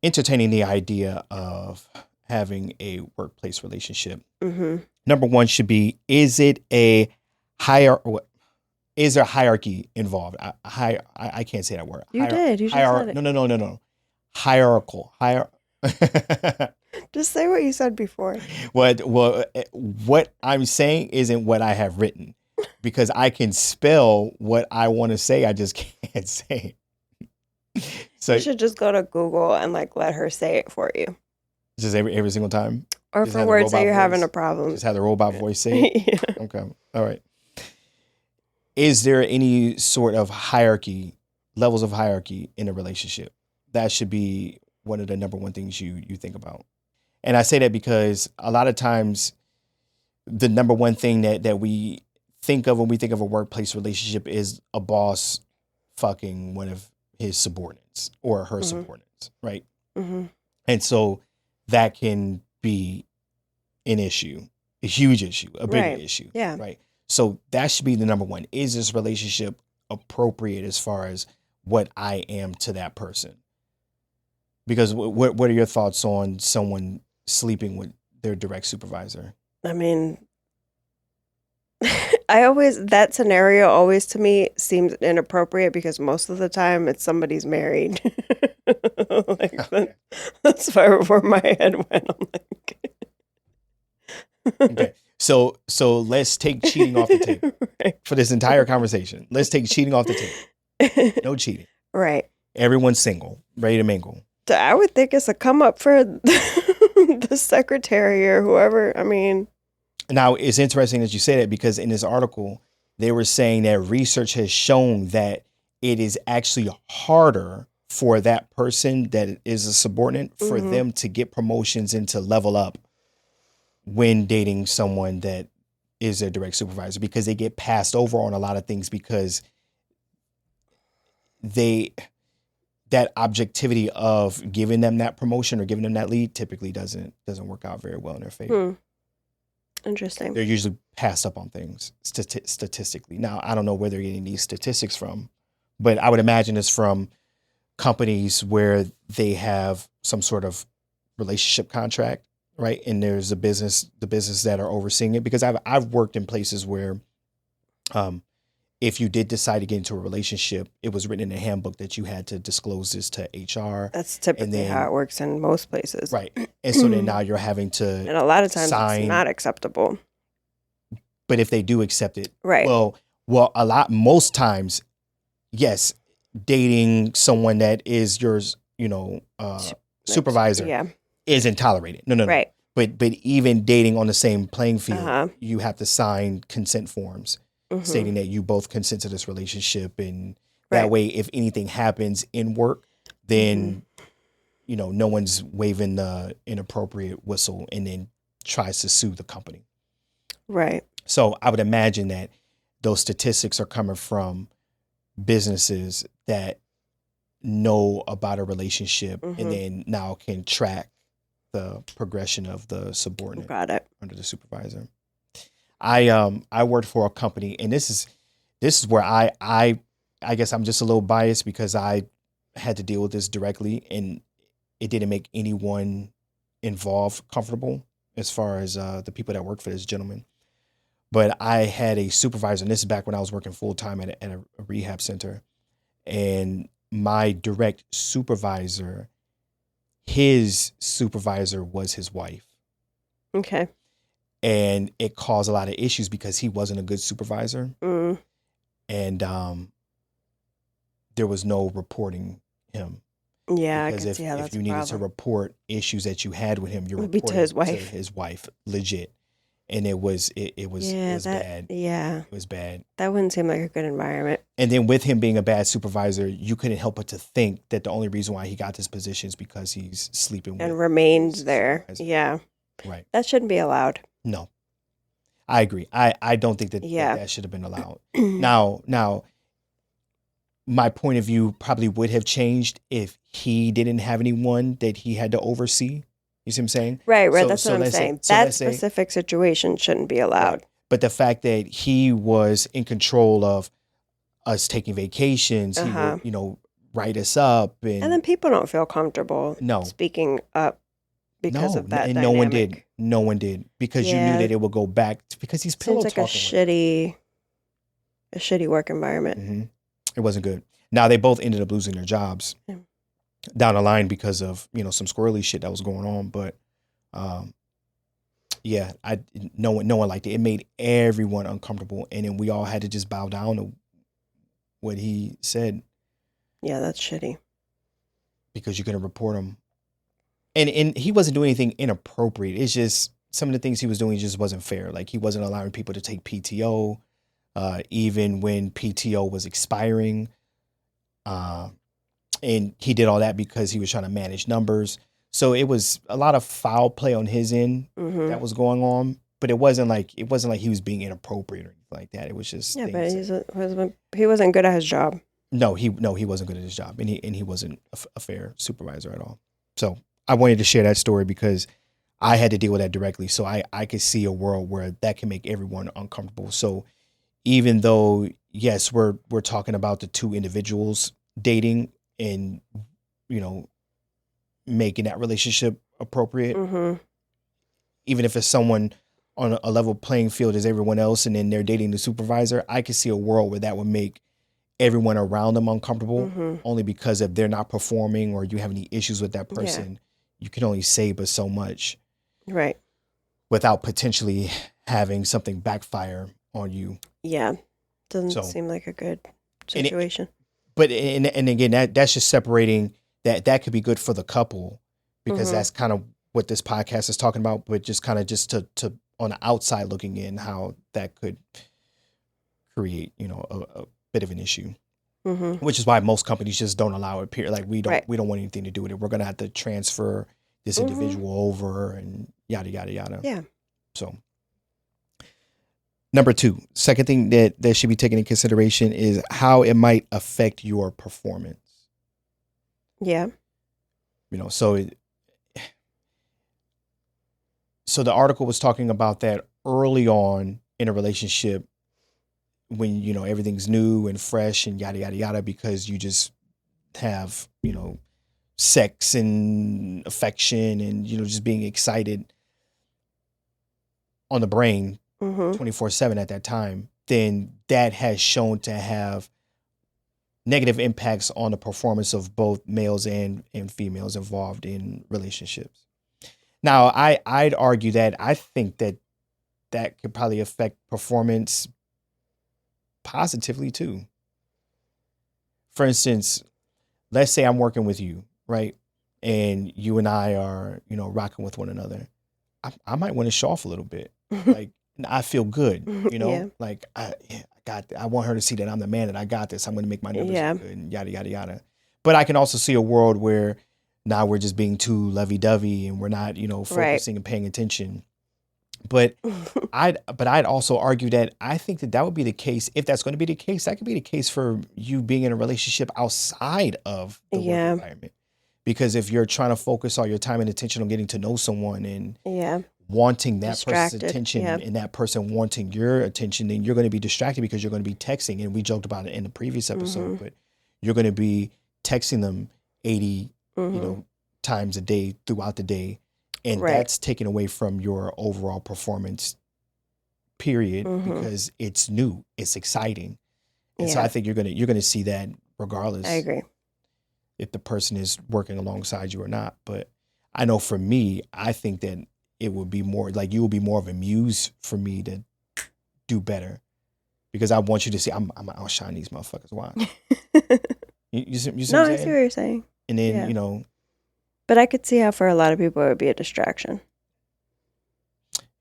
entertaining the idea of having a workplace relationship. Mm-hmm. Number one should be, is there hierarchy involved? I can't say that word. You did. You just said it. No. Hierarchical. Just say what you said before. What I'm saying isn't what I have written, because I can spell what I want to say. I just can't say it. So You should just go to Google and like let her say it for you. just every single time? Or Just for have the words that robot you're having voice? a problem. Just have the robot voice say it? Yeah. Okay. All right. Is there any sort of hierarchy, levels of hierarchy in a relationship? That should be one of the number one things you think about. And I say that because a lot of times the number one thing that we think of when we think of a workplace relationship is a boss fucking one of his subordinates or her subordinates, right? Mm-hmm. And so that can be an issue, a huge issue, a bigger issue. Yeah. Right. So that should be the number one. Is this relationship appropriate as far as what I am to that person? Because what are your thoughts on someone sleeping with their direct supervisor? I mean, that scenario always to me seems inappropriate because most of the time it's somebody's married. That's where my head went. I'm like, Okay. So let's take cheating off the table right. for this entire conversation. Let's take cheating off the table. No cheating. Right. Everyone's single, ready to mingle. So I would think it's a come up for the secretary or whoever. I mean, now it's interesting that you say that, because in this article they were saying that research has shown that it is actually harder for that person that is a subordinate for them to get promotions and to level up when dating someone that is their direct supervisor, because they get passed over on a lot of things because that objectivity of giving them that promotion or giving them that lead typically doesn't work out very well in their favor. Interesting. They're usually passed up on things statistically. Now, I don't know where they're getting these statistics from, but I would imagine it's from companies where they have some sort of relationship contract, right? And there's the business that are overseeing it, because I've worked in places where if you did decide to get into a relationship, it was written in a handbook that you had to disclose this to HR. That's typically how it works in most places. Right. And so then now you're having to and a lot of times it's not acceptable. But if they do accept it, right. Well, most times, yes, dating someone that is yours, supervisor isn't tolerated. No. Right. But even dating on the same playing field, you have to sign consent forms stating that you both consent to this relationship, and that way, if anything happens in work, then no one's waving the inappropriate whistle and then tries to sue the company. Right. So I would imagine that those statistics are coming from businesses that know about a relationship and then now can track the progression of the subordinate under the supervisor. I worked for a company, and this is where I guess I'm just a little biased because I had to deal with this directly, and it didn't make anyone involved comfortable as far as the people that worked for this gentleman. But I had a supervisor, and this is back when I was working full time at a rehab center, and my direct supervisor, his supervisor was his wife. Okay. And it caused a lot of issues because he wasn't a good supervisor. And there was no reporting him. Yeah, because I can see how if you needed to report issues that you had with him, you reported to his wife, legit. And it was bad. Yeah. It was bad. That wouldn't seem like a good environment. And then with him being a bad supervisor, you couldn't help but to think that the only reason why he got this position is because he's sleeping with and remained there. Supervisor. Yeah. Right. That shouldn't be allowed. No. I agree. I don't think that should have been allowed. Now, my point of view probably would have changed if he didn't have anyone that he had to oversee. You see what I'm saying? Right. So That's what I'm let's say, saying. so That let's say, specific situation shouldn't be allowed. right. But the fact that he was in control of us taking vacations, he would, write us up, And then people don't feel comfortable no, speaking up because of that and dynamic. no one did, because you knew that it would go back because he's pillow Seems like talking. a shitty work environment. Mm-hmm. It wasn't good. Now they both ended up losing their jobs down the line because of some squirrely shit that was going on. But yeah, no one liked it. It made everyone uncomfortable, and then we all had to just bow down to what he said. Yeah, that's shitty. Because you're gonna report him, and he wasn't doing anything inappropriate. It's just some of the things he was doing just wasn't fair. Like he wasn't allowing people to take PTO, even when PTO was expiring. And he did all that because he was trying to manage numbers. So it was a lot of foul play on his end that was going on, but it wasn't like he was being inappropriate or anything like that. It was just but he wasn't good at his job. No, he wasn't good at his job, and he wasn't a fair supervisor at all. So I wanted to share that story because I had to deal with that directly. So I could see a world where that can make everyone uncomfortable. So even though yes, we're talking about the two individuals dating and making that relationship appropriate, even if it's someone on a level playing field as everyone else, and then they're dating the supervisor, I could see a world where that would make everyone around them uncomfortable, only because if they're not performing or you have any issues with that person, you can only say but so much, right? Without potentially having something backfire on you. Yeah, doesn't seem like a good situation. But again, that's just separating that could be good for the couple, because that's kind of what this podcast is talking about. But just kind of to on the outside looking in, how that could create a bit of an issue, which is why most companies just don't allow it. Period. Like we don't want anything to do with it. We're gonna have to transfer this individual over and yada yada yada. Yeah. So. Number two, second thing that should be taken into consideration is how it might affect your performance. Yeah. So the article was talking about that early on in a relationship when, everything's new and fresh and yada, yada, yada, because you just have, sex and affection and, just being excited on the brain 24/7 at that time, then that has shown to have negative impacts on the performance of both males and females involved in relationships. Now, I'd argue that I think that could probably affect performance positively too. For instance, let's say I'm working with you, right? And you and I are, rocking with one another. I might want to show off a little bit. Like, I feel good, like I want her to see that I'm the man, that I got this. I'm going to make my numbers look good and yada, yada, yada. But I can also see a world where now we're just being too lovey-dovey and we're not, focusing and paying attention. But I'd also argue that I think that would be the case. If that's going to be the case, that could be the case for you being in a relationship outside of the work environment. Because if you're trying to focus all your time and attention on getting to know someone and wanting that person's attention and that person wanting your attention, then you're going to be distracted because you're going to be texting. And we joked about it in the previous episode, but you're going to be texting them 80, times a day throughout the day. And that's taken away from your overall performance period because it's new, it's exciting. And so I think you're going to see that regardless. I agree. If the person is working alongside you or not. But I know for me, I think that it would be more like you will be more of a muse for me to do better, because I want you to see I'm outshine these motherfuckers. Why? you see no, I see what you're saying. And then but I could see how for a lot of people it would be a distraction.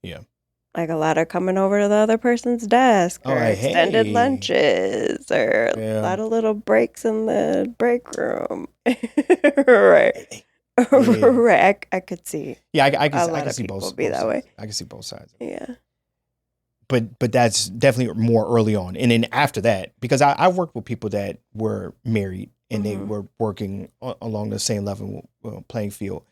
Yeah. Like a lot of coming over to the other person's desk or extended lunches or a lot of little breaks in the break room. Right. Right. I could see. Yeah, I can I see both. Be that way. I can see both sides. Yeah. But that's definitely more early on, and then after that, because I've worked with people that were married and they were working along the same level playing field,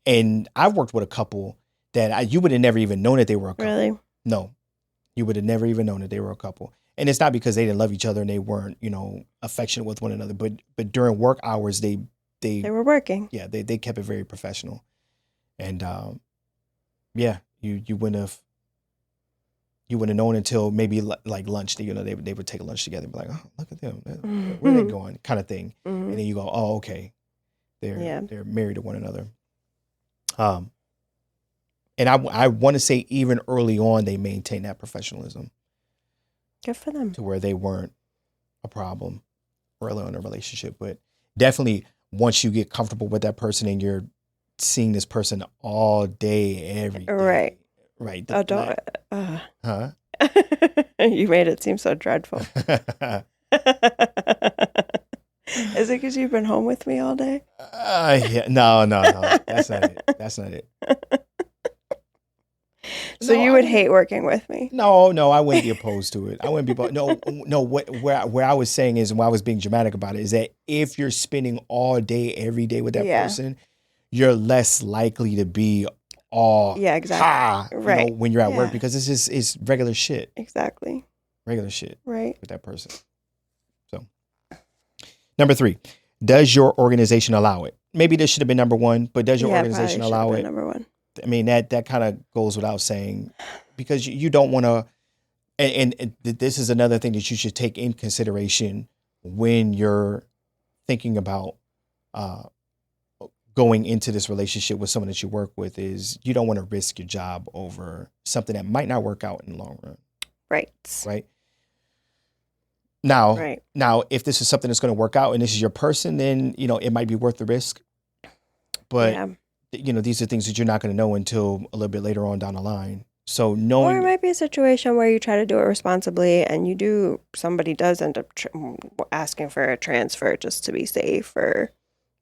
And I've worked with a couple that you would have never even known that they were a couple. Really? No, you would have never even known that they were a couple. And it's not because they didn't love each other and they weren't, affectionate with one another, but during work hours, they were working. Yeah, they kept it very professional. And yeah, you wouldn't have known until maybe like lunch. They would take a lunch together and be like, oh, look at them, where are they going, kind of thing. And then you go, oh, okay, they're married to one another. And I want to say even early on they maintained that professionalism. Good for them. To where they weren't a problem early on in a relationship, but definitely once you get comfortable with that person and you're seeing this person all day, every day. Right. Oh, don't. Huh? You made it seem so dreadful. Is it because you've been home with me all day? Yeah. No. That's not it. So you would hate working with me? No, I wouldn't be opposed to it. I wouldn't be. No. Where I was saying is, and why I was being dramatic about it, is that if you're spending all day, every day with that person, you're less likely to be all exactly right when you're at work, because it's regular shit. Exactly. Regular shit. Right. With that person. So, number 3, does your organization allow it? Maybe this should have been number 1, but does your organization allow it? Number 1. I mean, that kind of goes without saying, because you don't want to, and this is another thing that you should take in consideration when you're thinking about going into this relationship with someone that you work with, is you don't want to risk your job over something that might not work out in the long run. Right. Now, if this is something that's going to work out and this is your person, then, it might be worth the risk. But these are things that you're not going to know until a little bit later on down the line. So knowing, or it might be a situation where you try to do it responsibly, and somebody does end up asking for a transfer just to be safe, or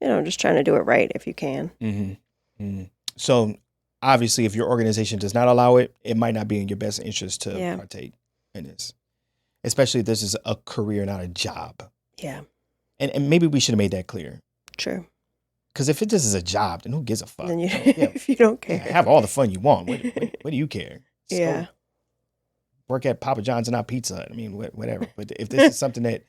just trying to do it right if you can. Mm-hmm. So obviously, if your organization does not allow it, it might not be in your best interest to partake in this, especially if this is a career, not a job. Yeah, and maybe we should have made that clear. True. Because if this is a job, then who gives a fuck? Then if you don't care, have all the fun you want. What do you care? Yeah. So, work at Papa John's and not Pizza Hut. I mean, whatever. But if this is something that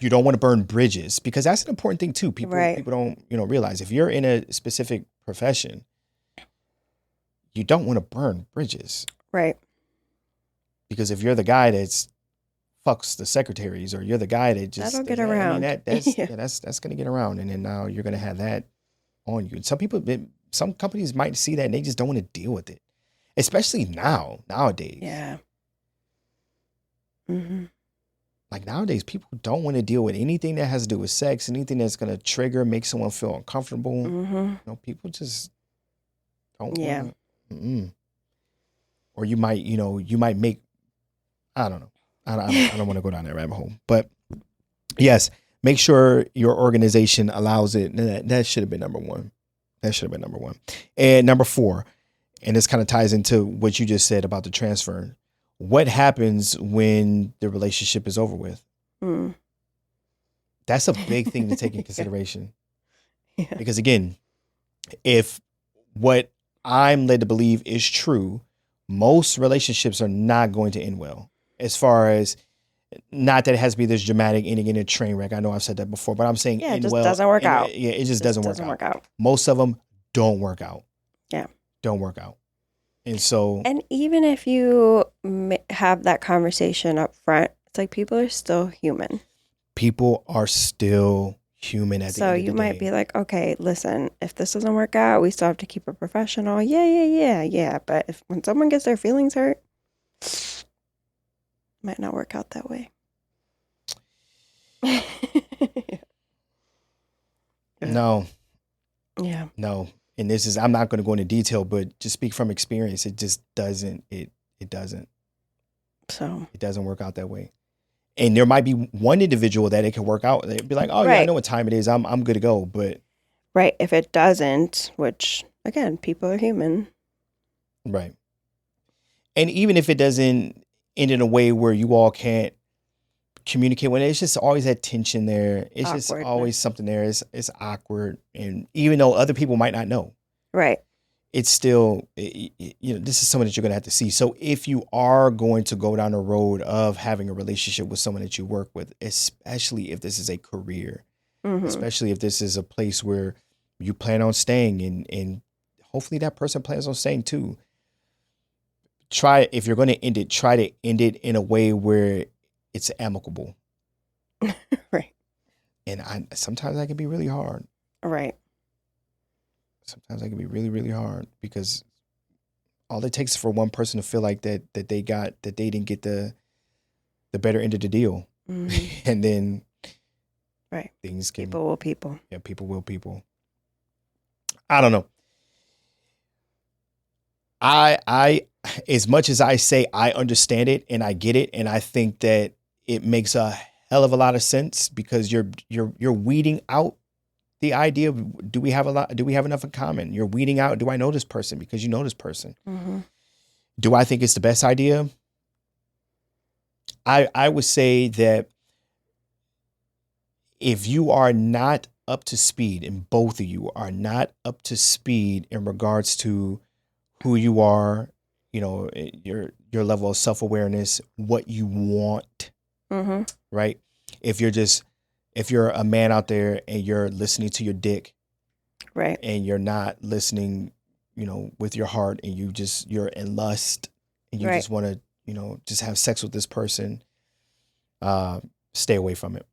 you don't want to burn bridges, because that's an important thing too. People don't realize, if you're in a specific profession, you don't want to burn bridges. Right. Because if you're the guy that's fucks the secretaries, or you're the guy that just that'll get around. I mean, that's going to get around, and then now you're going to have that on you. Some companies might see that and they just don't want to deal with it, especially nowadays. Yeah. Mm-hmm. Like nowadays, people don't want to deal with anything that has to do with sex, anything that's going to make someone feel uncomfortable. Mm-hmm. People just don't. Yeah. Or you might make, I don't know. I don't want to go down that rabbit hole, but yes, make sure your organization allows it. That should have been number 1. And number 4, and this kind of ties into what you just said about the transfer. What happens when the relationship is over with? That's a big thing to take in consideration. Yeah. Because again, if what I'm led to believe is true, most relationships are not going to end well. As far as, not that it has to be this dramatic ending in a train wreck. I know I've said that before, but I'm saying it just doesn't work out. Yeah, it just doesn't work out. Most of them don't work out. Yeah. Don't work out. And so. And even if you have that conversation up front, it's like people are still human. People are still human at the end of the day. So you might be like, okay, listen, if this doesn't work out, we still have to keep it professional. Yeah. But when someone gets their feelings hurt, might not work out that way. No. Yeah. No. And this is, I'm not going to go into detail, but just speak from experience. It just doesn't, it doesn't. So. It doesn't work out that way. And there might be one individual that it can work out. They'd be like, oh, yeah, I know what time it is. I'm good to go. But. Right. If it doesn't, which, again, people are human. Right. And even if it doesn't end in a way where you all can't communicate with it, it's just always that tension there. It's just always something there. It's awkward. And even though other people might not know, Right. it's still, this is someone that you're going to have to see. So if you are going to go down the road of having a relationship with someone that you work with, especially if this is a career, especially if this is a place where you plan on staying and hopefully that person plans on staying too. If you're going to end it, try to end it in a way where it's amicable. Right. And sometimes that can be really hard. Right. Sometimes that can be really, really hard because all it takes is for one person to feel like that they didn't get the better end of the deal. And then right. Things can people will people. Yeah, people will people. I don't know. I as much as I say I understand it and I get it and I think that it makes a hell of a lot of sense because you're weeding out the idea of do we have enough in common? You're weeding out, do I know this person because you know this person? Do I think it's the best idea? I would say that if you are not up to speed and both of you are not up to speed in regards to who you are, your level of self-awareness, what you want, right? If you're a man out there and you're listening to your dick, right, and you're not listening, with your heart, and you're in lust, and you just want to, just have sex with this person, stay away from it.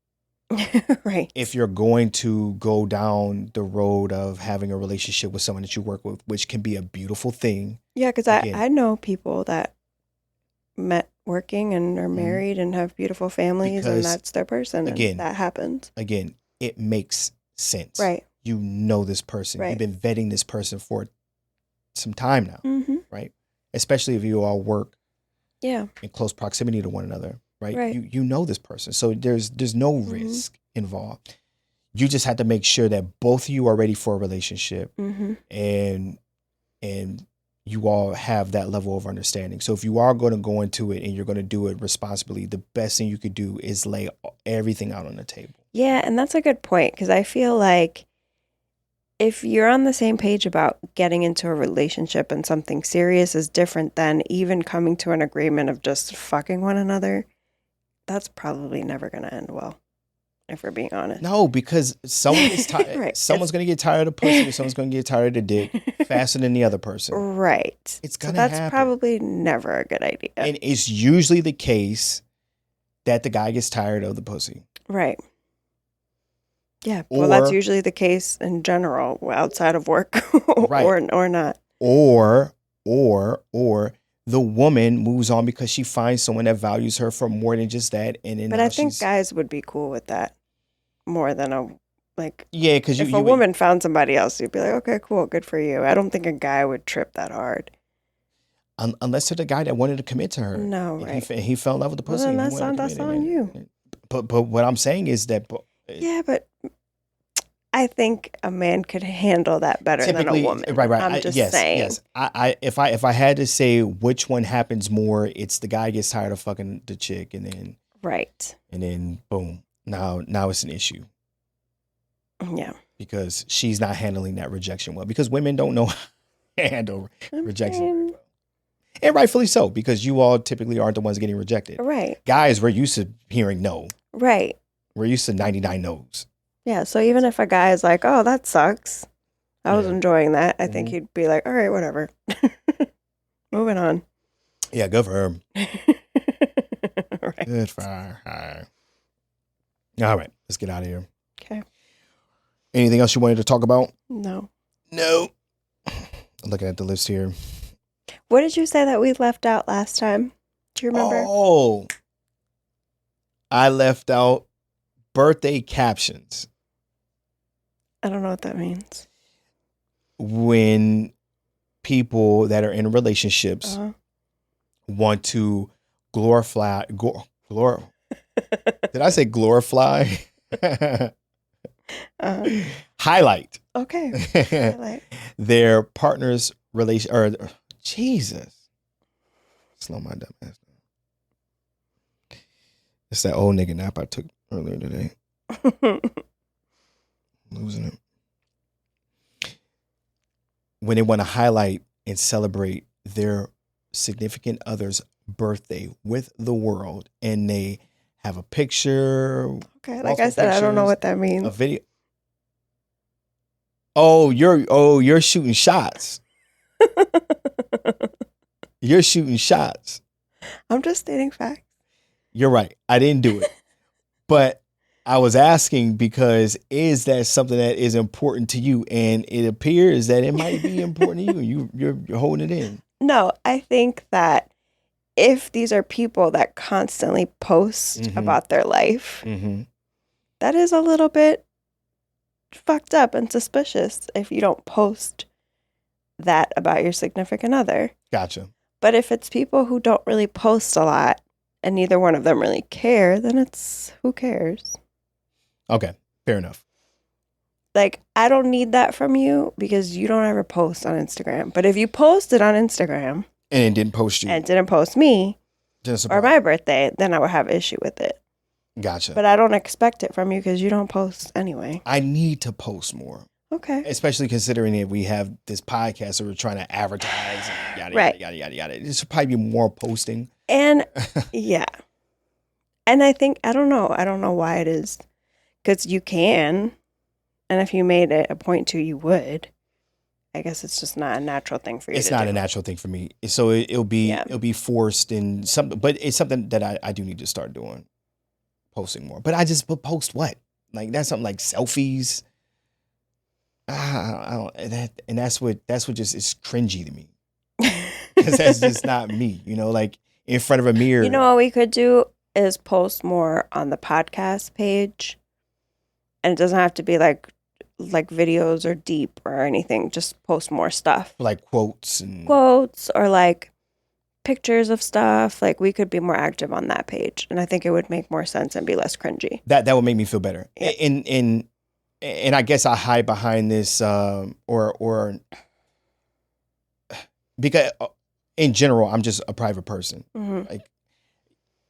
Right. If you're going to go down the road of having a relationship with someone that you work with, which can be a beautiful thing. Yeah, because I know people that met working and are married and have beautiful families, and that's their person. Again, and that happens. Again, it makes sense. Right. You know this person. Right. You've been vetting this person for some time now, right? Especially if you all work in close proximity to one another, right? You know this person. So there's no risk involved. You just have to make sure that both of you are ready for a relationship and you all have that level of understanding. So if you are going to go into it and you're going to do it responsibly, the best thing you could do is lay everything out on the table. Yeah, and that's a good point because I feel like if you're on the same page about getting into a relationship and something serious is different than even coming to an agreement of just fucking one another, that's probably never going to end well, if we're being honest. No, because someone gets tired. Right. Someone's going to get tired of pussy. Someone's going to get tired of the dick faster than the other person. Right. It's going to happen. That's probably never a good idea. And it's usually the case that the guy gets tired of the pussy. Right. Yeah, well, that's usually the case in general, outside of work, or not. Or the woman moves on because she finds someone that values her for more than just that. But I think guys would be cool with that more than because if a woman found somebody else, you'd be like, okay, cool, good for you. I don't think a guy would trip that hard. Unless it's a guy that wanted to commit to her. No, right. He fell in love with the pussy. Well, then that's on you. But what I'm saying is that. Yeah, but I think a man could handle that better than a woman. Right. I'm just saying. Yes. If I had to say which one happens more, it's the guy gets tired of fucking the chick, and then and then boom, now it's an issue. Yeah, because she's not handling that rejection well. Because women don't know how to handle rejection, and rightfully so. Because you all typically aren't the ones getting rejected. Right. Guys, we're used to hearing no. Right. We're used to 99 no's. Yeah, so even if a guy is like, oh, that sucks, I was enjoying that, I think he'd be like, all right, whatever. Moving on. Yeah, good for him. Right. Good for her. All right, let's get out of here. Okay. Anything else you wanted to talk about? No. I'm looking at the list here. What did you say that we left out last time? Do you remember? Oh, I left out birthday captions. I don't know what that means. When people that are in relationships want to glorify. Did I say glorify? Highlight. Okay. Highlight. Their partner's relation. Or Jesus. Slow my dumb ass down. It's that old nigga nap I took earlier today. Losing it. when they want to highlight and celebrate their significant other's birthday with the world, and they have a picture. Okay, like I said, I don't know what that means. A video. Oh, you're shooting shots. You're shooting shots. I'm just stating facts. You're right. I didn't do it. But I was asking because is that something that is important to you? And it appears that it might be important to you. You're holding it in. No, I think that if these are people that constantly post about their life, that is a little bit fucked up and suspicious if you don't post that about your significant other. Gotcha. But if it's people who don't really post a lot and neither one of them really care, then it's who cares? Okay, fair enough. Like, I don't need that from you because you don't ever post on Instagram. But if you posted on Instagram and it didn't post you and didn't post me or my birthday, then I would have issue with it. Gotcha. But I don't expect it from you because you don't post anyway. I need to post more. Okay. Especially considering that we have this podcast that we're trying to advertise and yada, right. yada, yada, yada. There should probably be more posting. And yeah. And I think, I don't know why it is. Because you can. And if you made it a point to, you would. I guess it's just not a natural thing for you to do. It's not a natural thing for me. So it'll be forced in something, but it's something that I do need to start doing. Posting more. But I just post what? Like that's something like selfies. I don't and that's what just is cringy to me. Because that's just not me, like in front of a mirror. You know what we could do is post more on the podcast page. And it doesn't have to be like videos or deep or anything. Just post more stuff. Like quotes or like pictures of stuff. Like we could be more active on that page. And I think it would make more sense and be less cringy. That would make me feel better. Yeah. And I guess I hide behind this or because in general, I'm just a private person. Like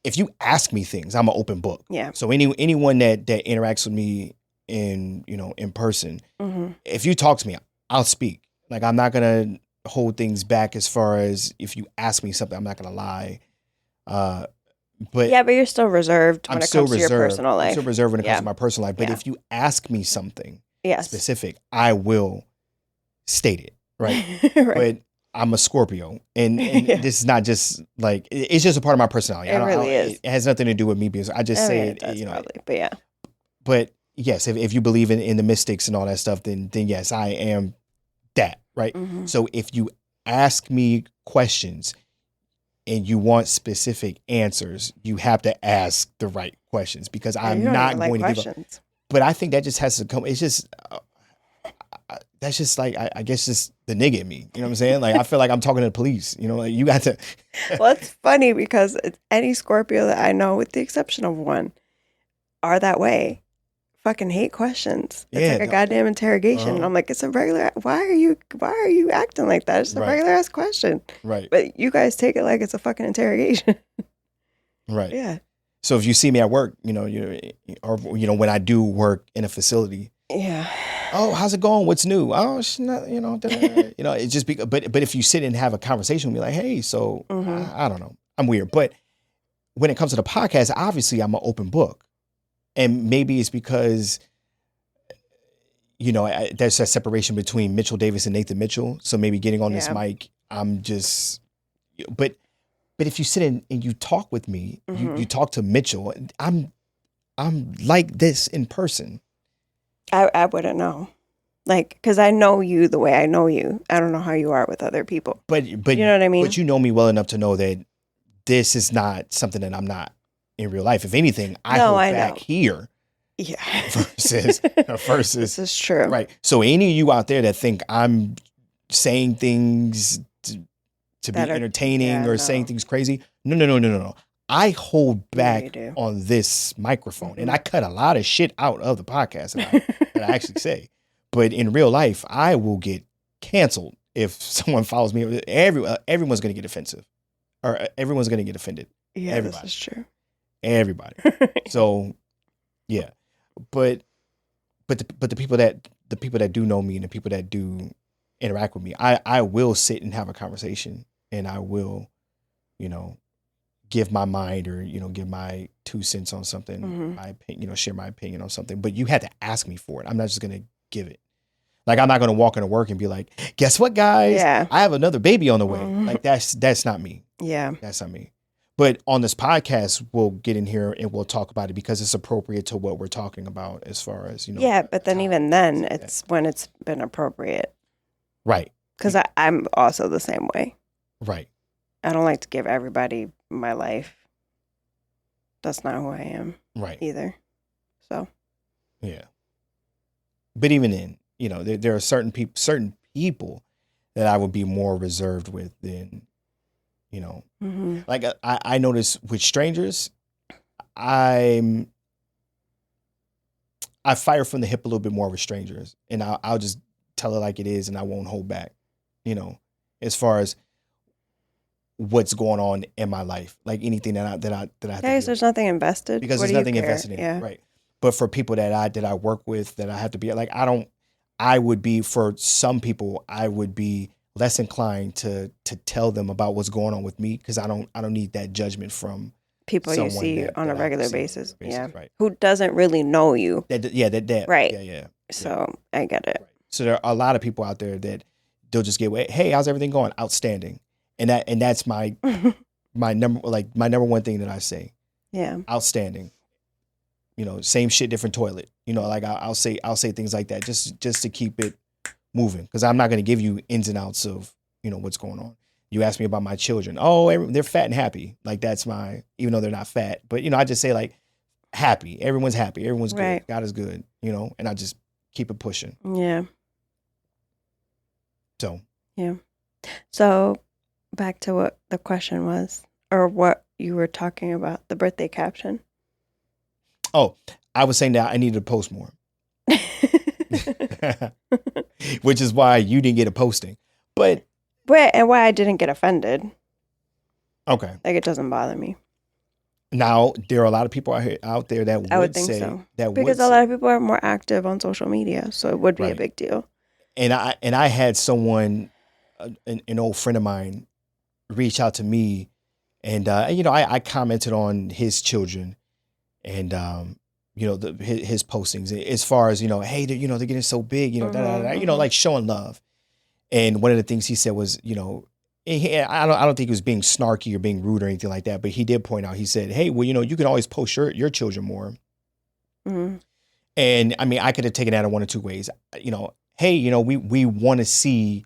if you ask me things, I'm an open book. Yeah. So anyone that interacts with me in person, if you talk to me, I'll speak. Like I'm not gonna hold things back as far as if you ask me something, I'm not gonna lie. But you're still reserved when it comes to your personal life. I'm still reserved when it comes to my personal life. But if you ask me something specific, I will state it. Right. Right. But I'm a Scorpio, and this is not just like it's just a part of my personality. It really is. It has nothing to do with me because I just say it. Probably, but yeah. But yes, if you believe in the mystics and all that stuff, then yes, I am that, right? So if you ask me questions and you want specific answers, you have to ask the right questions because I'm not going to give up. But I think that just has to come. It's just that's just like I guess just the nigga in me. You know what I'm saying? Like I feel like I'm talking to the police. Like you got to. Well, it's funny because any Scorpio that I know, with the exception of one, are that way. Fucking hate questions. It's like a goddamn interrogation. And I'm like, it's a regular. Why are you acting like that? It's a regular ass question. Right. But you guys take it like it's a fucking interrogation. Right. Yeah. So if you see me at work, or when I do work in a facility. Yeah. Oh, how's it going? What's new? Oh, it's not, it's just but if you sit and have a conversation with me, like, hey, so I don't know, I'm weird. But when it comes to the podcast, obviously I'm an open book. And maybe it's because, there's a separation between Mitchell Davis and Nathan Mitchell. So maybe getting on this mic, I'm just, but if you sit in and you talk with me, you talk to Mitchell, I'm like this in person. I wouldn't know. Like, because I know you the way I know you. I don't know how you are with other people. But you know what I mean? But you know me well enough to know that this is not something that I'm not in real life. If anything, I hold back here. Yeah. Versus. This is true. Right. So any of you out there that think I'm saying things to be entertaining or saying things crazy, no. I hold back on this microphone, and I cut a lot of shit out of the podcast that I actually say. But in real life, I will get canceled if someone follows me. Everyone's going to get offensive, or everyone's going to get offended. Yeah, everybody. This is true. Everybody. So, yeah, but the people that do know me and the people that do interact with me. I will sit and have a conversation, and I will, you know, give my mind, or, you know, give my 2 cents on something, my opinion, you know, share my opinion on something. But you had to ask me for it. I'm not just gonna give it. Like, I'm not gonna walk into work and be like, guess what, guys? Yeah. I have another baby on the way. Like, that's not me. Yeah. That's not me. But on this podcast, we'll get in here and we'll talk about it because it's appropriate to what we're talking about, as far as, you know. Yeah, but then even then, like it's when it's been appropriate. Right. Because I'm also the same way. Right. I don't like to give everybody my life. That's not who I am. Right. Either. So. Yeah. But even then, you know, there are certain people that I would be more reserved with than, you know, like I notice with strangers, I fire from the hip a little bit more with strangers, and I'll just tell it like it is, and I won't hold back, you know, as far as what's going on in my life, like anything that I have to Guys, there's nothing invested because there's nothing invested in it, right? But for people that I work with, that I have to be like, I would be, for some people, I would be less inclined to tell them about what's going on with me, because I don't need that judgment from people you see on a regular basis. Yeah. Right. Who doesn't really know you. That right. Yeah. So I get it. Right. So there are a lot of people out there that they'll just get, hey, how's everything going? Outstanding. And that's my number one thing that I say. Yeah. Outstanding. You know, same shit, different toilet. You know, like I'll say things like that just to keep it moving, because I'm not going to give you ins and outs of, you know, what's going on. You ask me about my children. Oh, they're fat and happy. Like, that's even though they're not fat, but, you know, I just say, like, happy. Everyone's happy. Everyone's right. good. God is good, you know, and I just keep it pushing. Yeah. So. Yeah. So back to what the question was, or what you were talking about, the birthday caption. Oh, I was saying that I needed to post more. Which is why you didn't get a posting. And why I didn't get offended. Okay. Like, it doesn't bother me. Now, there are a lot of people out there that I would think say so. that, because a lot of people are more active on social media, so it would be a big deal. And I had someone, an old friend of mine, reach out to me, and you know, I commented on his children, and you know, his postings, as far as, you know, hey, you know, they're getting so big, you know, you know, like showing love. And one of the things he said was, you know, I don't think he was being snarky or being rude or anything like that, but he did point out, he said, hey, well, you know, you can always post your children more. And I mean, I could have taken that in one or two ways. You know, hey, you know, we want to see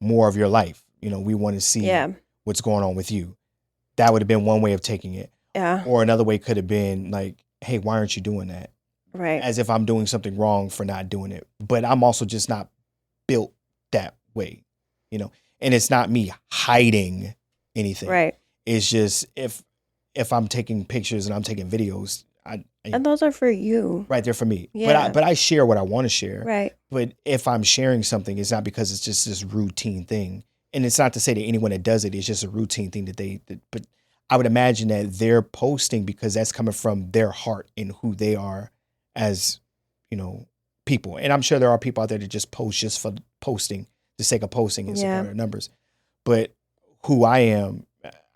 more of your life. You know, we want to see what's going on with you. That would have been one way of taking it. Yeah. Or another way could have been like, hey, why aren't you doing that? Right. As if I'm doing something wrong for not doing it. But I'm also just not built that way, you know. And it's not me hiding anything. Right. It's just if I'm taking pictures and I'm taking videos, and those are for you. Right, they're for me. Yeah. But I share what I want to share. Right. But if I'm sharing something, it's not because it's just this routine thing. And it's not to say that anyone that does it, it's just a routine thing but I would imagine that they're posting because that's coming from their heart and who they are as, you know, people. And I'm sure there are people out there that just post just for posting, the sake of posting and support their numbers. But who I am,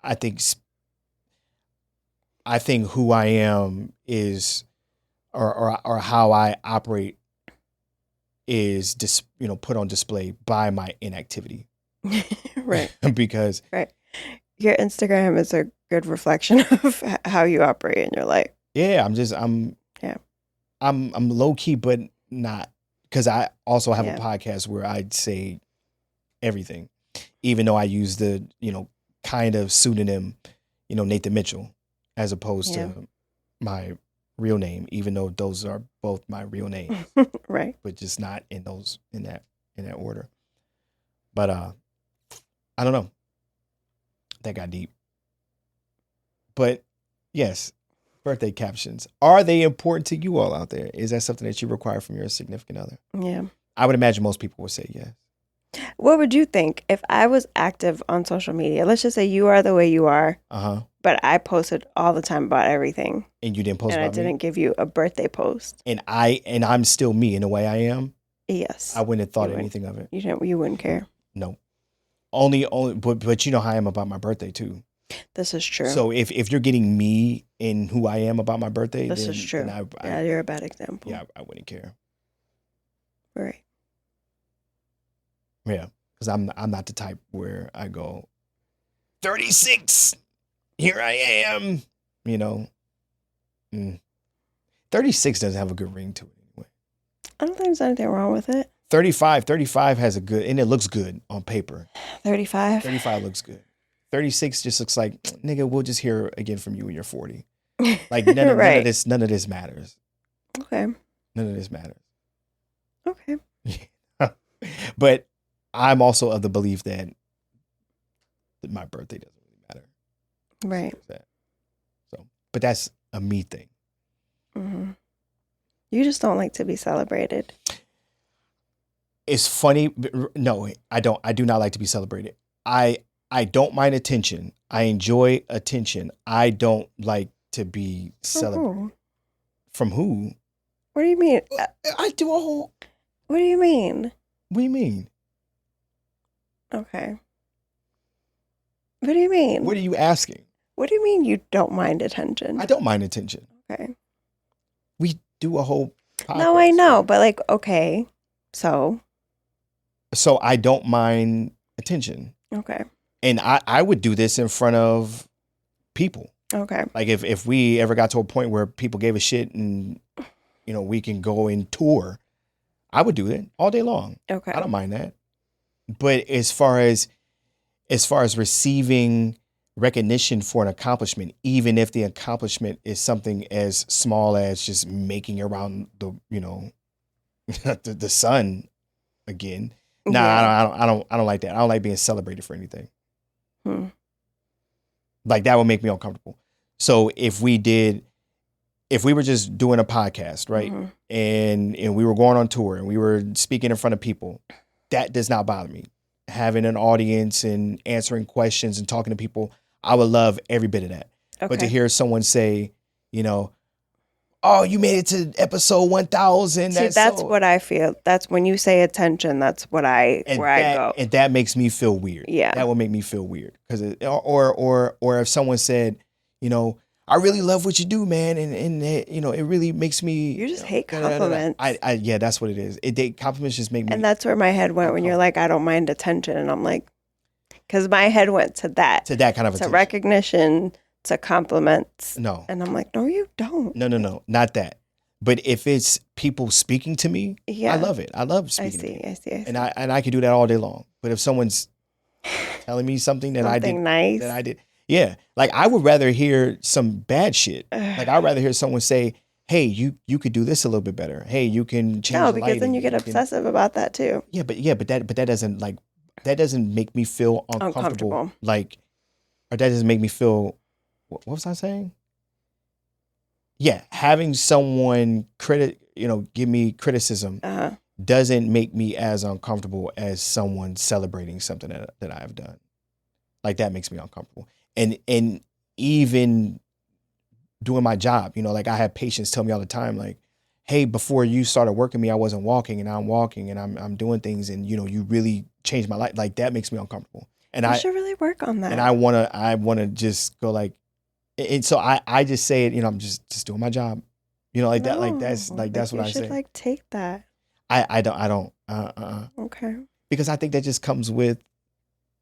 I think who I am is, or how I operate is just, you know, put on display by my inactivity. Right. Because your Instagram is a good reflection of how you operate in your life. Yeah, I'm low key, but not, because I also have a podcast where I'd say everything, even though I use the, you know, kind of pseudonym, you know, Nathan Mitchell, as opposed to my real name, even though those are both my real names. Right. But just not in that order. But I don't know. That got deep. But yes, birthday captions. Are they important to you all out there? Is that something that you require from your significant other? Yeah. I would imagine most people would say yes. What would you think if I was active on social media? Let's just say you are the way you are. But I posted all the time about everything. And you didn't post about me? And I didn't give you a birthday post. And I'm still me in the way I am? Yes. I wouldn't have thought anything of it. You wouldn't care. No. Only, but you know how I am about my birthday too. This is true. So if you're getting me in who I am about my birthday, This then, is true. then Yeah, you're a bad example. Yeah, I wouldn't care. Right. Yeah, because I'm not the type where I go 36. Here I am. You know, 36 doesn't have a good ring to it anyway. I don't think there's anything wrong with it. 35 has a good, and it looks good on paper. 35 looks good. 36 just looks like, nigga, we'll just hear again from you when you're 40. Like none of this matters. Okay. None of this matters. Okay. But I'm also of the belief that my birthday doesn't really matter. Right. So, but that's a me thing. Mm-hmm. You just don't like to be celebrated. It's funny. No, I don't. I do not like to be celebrated. I don't mind attention. I enjoy attention. I don't like to be celebrated. From who? What do you mean? I do a whole. What do you mean? What do you mean? Okay. What do you mean? What are you asking? What do you mean you don't mind attention? I don't mind attention. Okay. We do a whole podcast. No, I know, but like, okay, so I don't mind attention. Okay. And I would do this in front of people. Okay. Like if we ever got to a point where people gave a shit and, you know, we can go and tour, I would do it all day long. Okay. I don't mind that. But as far as receiving recognition for an accomplishment, even if the accomplishment is something as small as just making around the, you know, the sun again. Nah, yeah. I don't like that. I don't like being celebrated for anything. Like that would make me uncomfortable. So if we were just doing a podcast, right? Mm-hmm. And we were going on tour and we were speaking in front of people, that does not bother me. Having an audience and answering questions and talking to people, I would love every bit of that. Okay. But to hear someone say, you know, oh, you made it to episode 1000. See, that's what I feel. That's when you say attention, that's what I go. And that makes me feel weird. Yeah. That would make me feel weird. Or if someone said, you know, I really love what you do, man. And you know, it really makes me. You just hate compliments. Yeah, that's what it is. Compliments just make me. And that's where my head went when you're like, I don't mind attention. And I'm like, because my head went to that. To that kind of attention. To recognition, to compliments. No. And I'm like, no, you don't. No, not that. But if it's people speaking to me, I love it. I love speaking to me. I see. And I can do that all day long. But if someone's telling me something that I did. Yeah. Like I would rather hear some bad shit. Like I'd rather hear someone say, hey, you could do this a little bit better. Hey, you can change the lighting. No, because then you get obsessive about that too. Yeah, but that doesn't make me feel uncomfortable. Like, or that doesn't make me feel, what was I saying? Yeah, having someone give me criticism doesn't make me as uncomfortable as someone celebrating something that I've done. Like that makes me uncomfortable. And even doing my job, you know, like I have patients tell me all the time, like, hey, before you started working me, I wasn't walking, and I'm walking, and I'm doing things, and you know, you really changed my life. Like that makes me uncomfortable. And I should really work on that. And I wanna just go like, and so I just say it, you know, I'm just doing my job, you know, like that, like that's what I say. You should like take that. I don't. Okay. Because I think that just comes with.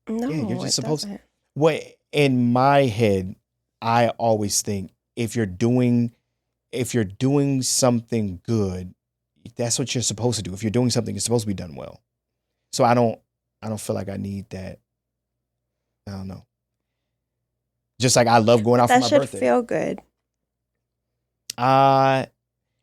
No, you're just supposed. What in my head, I always think if you're doing something good, that's what you're supposed to do. If you're doing something, it's supposed to be done well. So I don't feel like I need that. I don't know. Just like I love going out for my birthday. That should feel good.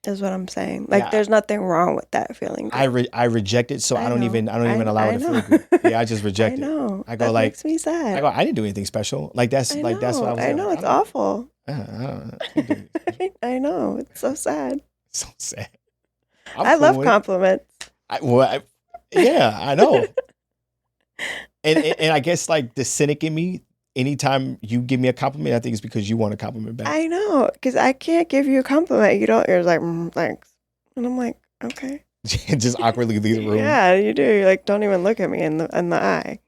Is what I'm saying. Like there's nothing wrong with that feeling. Good. I reject it, so I don't even allow it to feel good. Yeah, I just reject it. I know. I go that like makes me sad. I go, I didn't do anything special. Like that's what I was. I know it's awful. I don't know. I know it's so sad. So sad. I love compliments. Yeah, I know. and I guess like the cynic in me, anytime you give me a compliment, I think it's because you want a compliment back. I know, because I can't give you a compliment. You're like, thanks. And I'm like, okay. Just awkwardly leave the room. Yeah, you do. You're like, don't even look at me in the eye.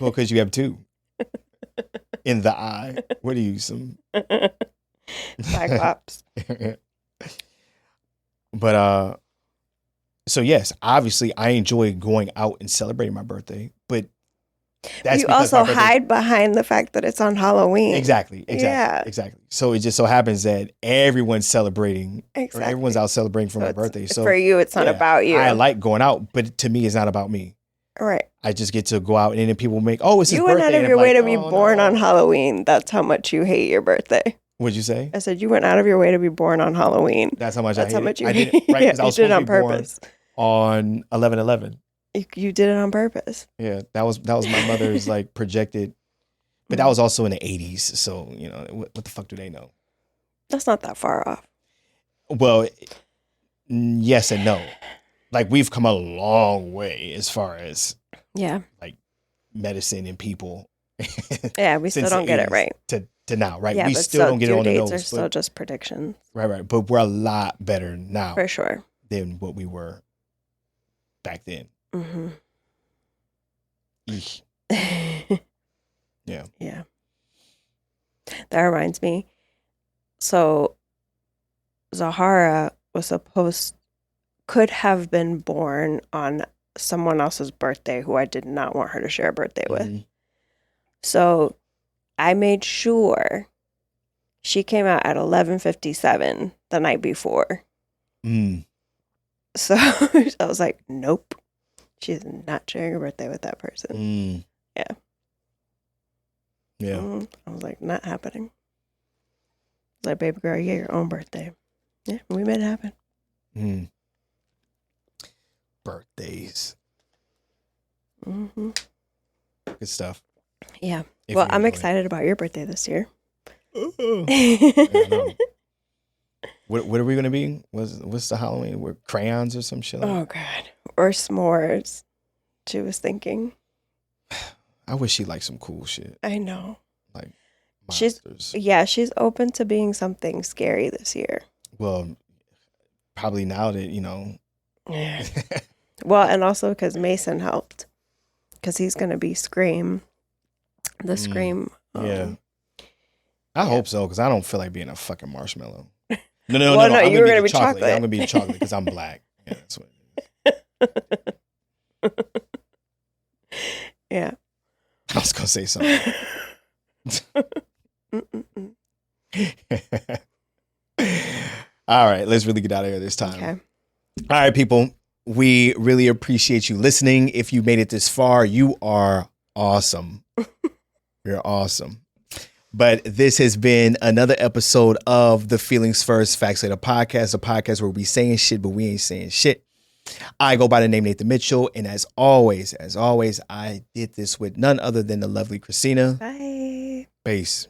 Well, because you have two. In the eye. What are you, some Cyclops? But so yes, obviously I enjoy going out and celebrating my birthday, but that's You because also my birthday. hide behind the fact that it's on Halloween. Exactly. Yeah. Exactly. So it just so happens that everyone's celebrating, Exactly. or everyone's out celebrating for my birthday. So for you, it's not about you. I like going out, but to me, it's not about me. Right. I just get to go out, and then people make, oh, it's his You birthday. went out of your way to be born on Halloween. That's how much you hate your birthday. What'd you say? I said you went out of your way to be born on Halloween. That's how much That's I hate how much it. you I hate did it, right? Because I was you did supposed it to on be born purpose. on 11/11. You did it on purpose. Yeah, that was my mother's like projected, but that was also in the 80s. So you know, what the fuck do they know? That's not that far off. Well, yes and no. Like we've come a long way as far as like medicine and people. Yeah, we still don't get it right to now, right? Yeah, we still don't get it on the nose. Dates are still just predictions. Right. But we're a lot better now, for sure, than what we were back then. Mm-hmm. Yeah. Yeah. That reminds me. So Zahara could have been born on someone else's birthday who I did not want her to share a birthday with. So I made sure she came out at 11:57 the night before. So I was like, nope. She's not sharing her birthday with that person. Yeah. I was like, not happening. I was like, baby girl, you get your own birthday. Yeah, we made it happen. Birthdays. Mm-hmm. Good stuff. Yeah. Well, I'm excited about your birthday this year. What are we gonna be? What's the Halloween? We're crayons or some shit? Oh God. Or s'mores. She was thinking. I wish she liked some cool shit. I know. Like monsters. She's open to being something scary this year. Well, probably now that, you know. Yeah. Well, and also because Mason helped. Because he's going to be Scream. The Scream. Yeah. I hope so, because I don't feel like being a fucking marshmallow. No. You were going to be chocolate. I'm going to be chocolate because I'm black. Yeah, that's what it is. Yeah. I was going to say something. All right, let's really get out of here this time. Okay. All right, people. We really appreciate you listening. If you made it this far, you are awesome. You're awesome. But this has been another episode of the Feelings First Facts Later podcast, a podcast where we saying shit, but we ain't saying shit. I go by the name Nathan Mitchell. And as always, I did this with none other than the lovely Cristina. Bye. Peace.